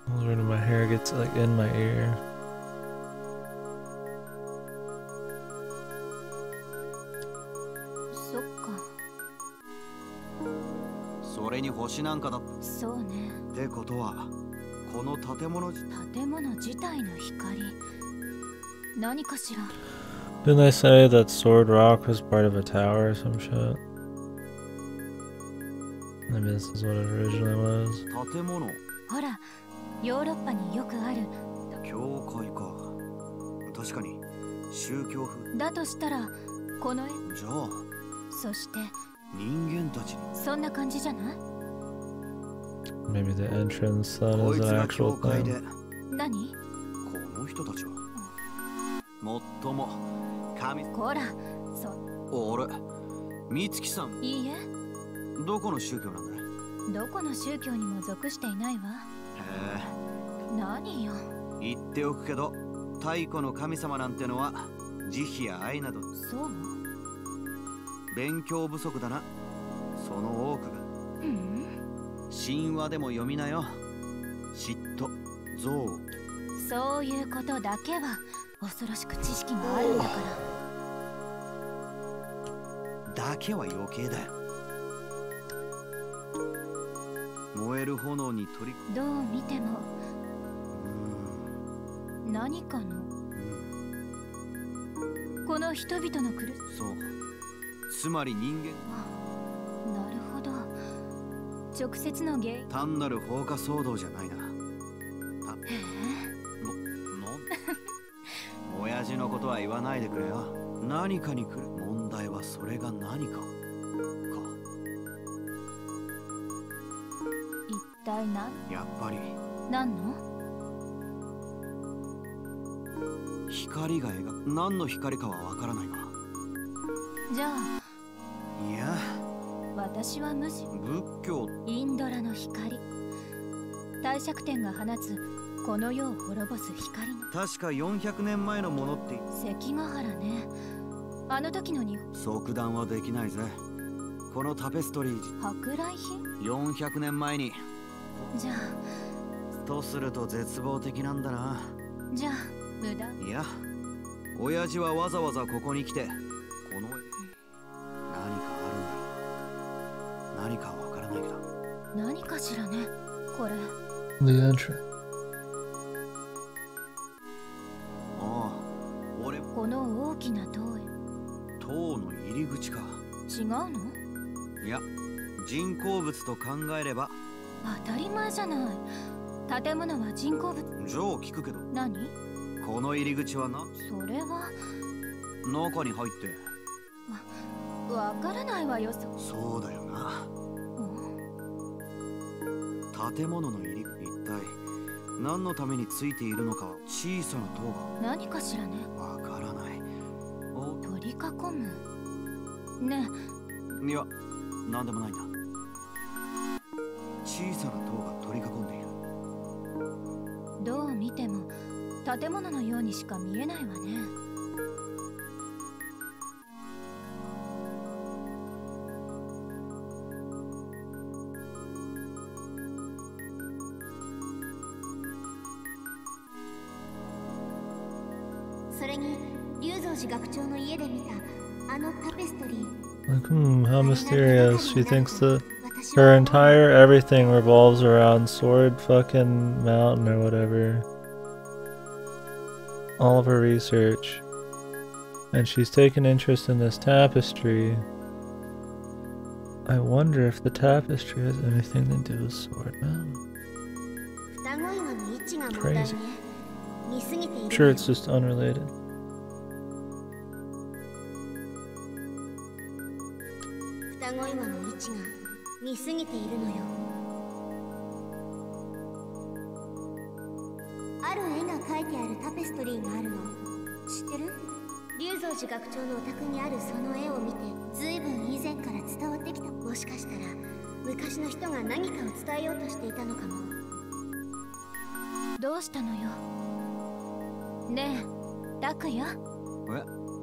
I was when my hair gets like in my ear. それに星なんかだ。そうね。ってことはこの建物自体の光、何かしら。 Didn't they say that Sword Rock was part of a tower or some shit? Maybe this is what it originally was. 建物。ほら、ヨーロッパによくある教会か。確かに宗教風だとしたら、この絵。じゃあそして人間たちにそんな感じじゃない？ Maybe the entrance that こい is つ the が教 actual 会 thing. で何？この人たちはもっとも神。こら、俺美月さん。いいえ、どこの宗教なんだ？どこの宗教にも属していないわ。へえ。何よ。言っておくけど太古の神様なんてのは慈悲や愛など。そう？勉強不足だな。その多くが神話でも読みなよ。嫉妬、憎悪。そういうことだけは恐ろしく知識があるんだから。だけは余計だよ。燃える炎に取り。どう見ても何かのこの人々の苦し。そう。つまり人間。なるほど。直接の原因。単なる放火騒動じゃないな。へえ。親父のことは言わないでくれよ。何かに来る。問題はそれが何か。一体何？やっぱり。何の？光が描く。何の光かはわからないが。じゃあ。いや。私は無視。仏教。インドラの光。帝釈天が放つこの世を滅ぼす光の。確か400年前のものって。関ヶ原ね。あの時の日本。即断はできないぜ。このタペストリー。舶来品？400年前に。じゃあ。とすると絶望的なんだな。じゃあ無駄。いや、親父はわざわざここに来てこの絵。何かわからないけど。何かしらね、これ。The entry. ああ、俺。この大きな塔へ。塔の入り口か。違うの？いや、人工物と考えれば。当たり前じゃない。建物は人工物。じゃあ聞くけど。何？この入り口はな。それは。中に入って。わからないわよ。そうだよな。建物の入り口、一体何のためについているのかは。小さな塔が。何かしらね。わからない。取り囲む。ねえ。いや、なんでもないんだ。小さな塔が取り囲んでいる。どう見ても建物のようにしか見えないわね。それに龍蔵寺学長の家で見たあのタペストリー。Like, how mysterious. She thinks that her entire everything revolves around Sword fucking Mountain or whatever. All of her research. And she's taken interest in this tapestry. I wonder if the tapestry has anything to do with Sword Mountain. Crazy. I'm sure it's just unrelated. 双子岩の位置が似すぎているのよ。ある絵が描いてあるタペストリーがあるの。知ってる？龍蔵寺学長のお宅にあるその絵を見て、ずいぶん以前から伝わってきた。もしかしたら昔の人が何かを伝えようとしていたのかも。どうしたのよ。ねえ、タクヤ。え、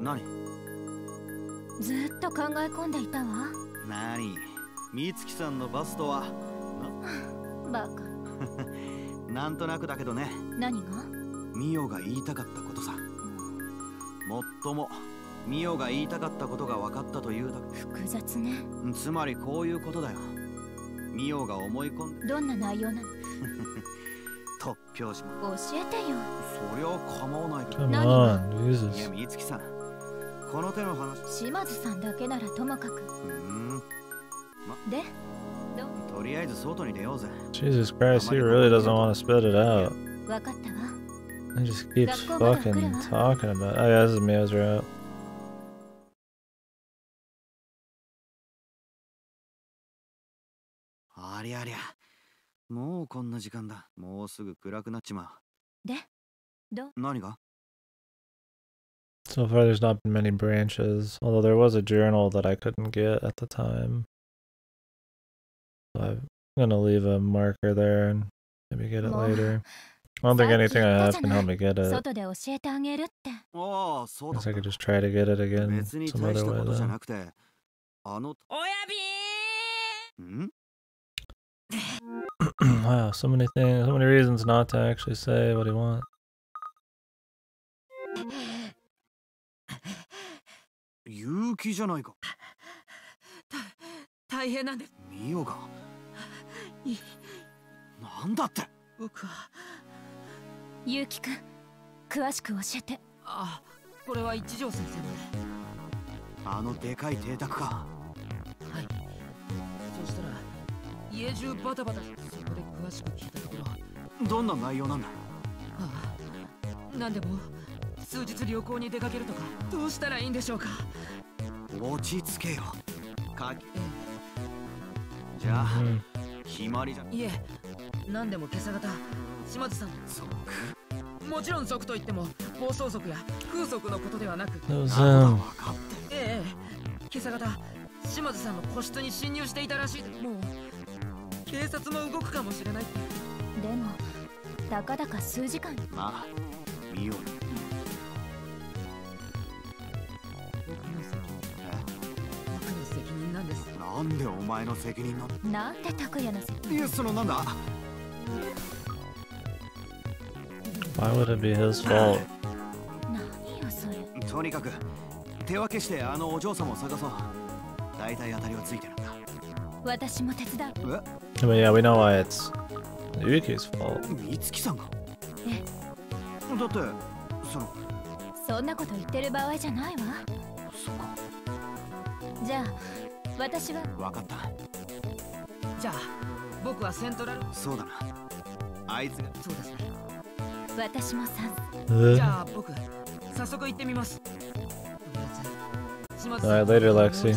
何？ずっと考え込んでいたわ。何？美月さんのバストは。バカ。なんとなくだけどね。何が？ミオが言いたかったことさ。もっともミオが言いたかったことが分かったというだけ。複雑ね。つまりこういうことだよ。ミオが思い込んでどんな内容なの？突拍子も教えてよ。そりゃ構わないけど。 Come 何が？ on, い Jesus. や美月さん、この手の話。島津さんだけならともかく。で、とりあえず外に出ようぜ。 Jesus Christ, he really doesn't want to spit it out. わかったわ。 He just keeps fucking talking about it. Oh yeah, this is Mio's route. ありゃりゃ、もうこんな時間だ。もうすぐ暗くなっちまう。で、どう？何が？ So far, there's not been many branches, although there was a journal that I couldn't get at the time. So I'm gonna leave a marker there and maybe get it later. I don't think anything I have can help me get it. 外で教えてあげるって。ああ、そうだ。 Guess I could just try to get it again 別に some 大し other た way ことじゃ then. なくて、あの、親ん？ Wow, so many things, so many reasons not to actually say what he wants. 勇気じゃないか。大変なんです。ミオが。なんだって。僕は。ゆうきくん、詳しく教えて。あ、これは一条先生のね。あのでかい邸宅か。はい。そしたら家中バタバタ。そこで詳しく聞いたところ。どんな内容なんだ。ああ、なんでも数日旅行に出かけるとか。どうしたらいいんでしょうか。落ち着けよ。じゃあ、決まりじゃ。いえ、なんでも今朝方島津さん。もちろん族といっても暴走族や風俗のことではなく。ええ、今朝方島津さんの個室に侵入していたらしい。もう警察も動くかもしれないって。でもたかだか数時間。まあ見よう。僕の責任なんです。なんでお前の責任なの？なんで拓也の責任？いや、そのなんだ。 Why would it be his fault? 何よそれ。とにかく手分けしてあのお嬢様を探そう。大体当たりはついてるんだ。私も手伝う。But yeah, we know why it's Yuki's fault. 美月さんが。え？だってそんなこと言ってる場合じゃないわ。そっか。じゃあ私は。わかった。じゃあ僕はセントラル。そうだな。あいつが。そうですね。私も賛成。じゃあ僕早速行ってみます。とりあえず島津さん。Alright, later, Lexi.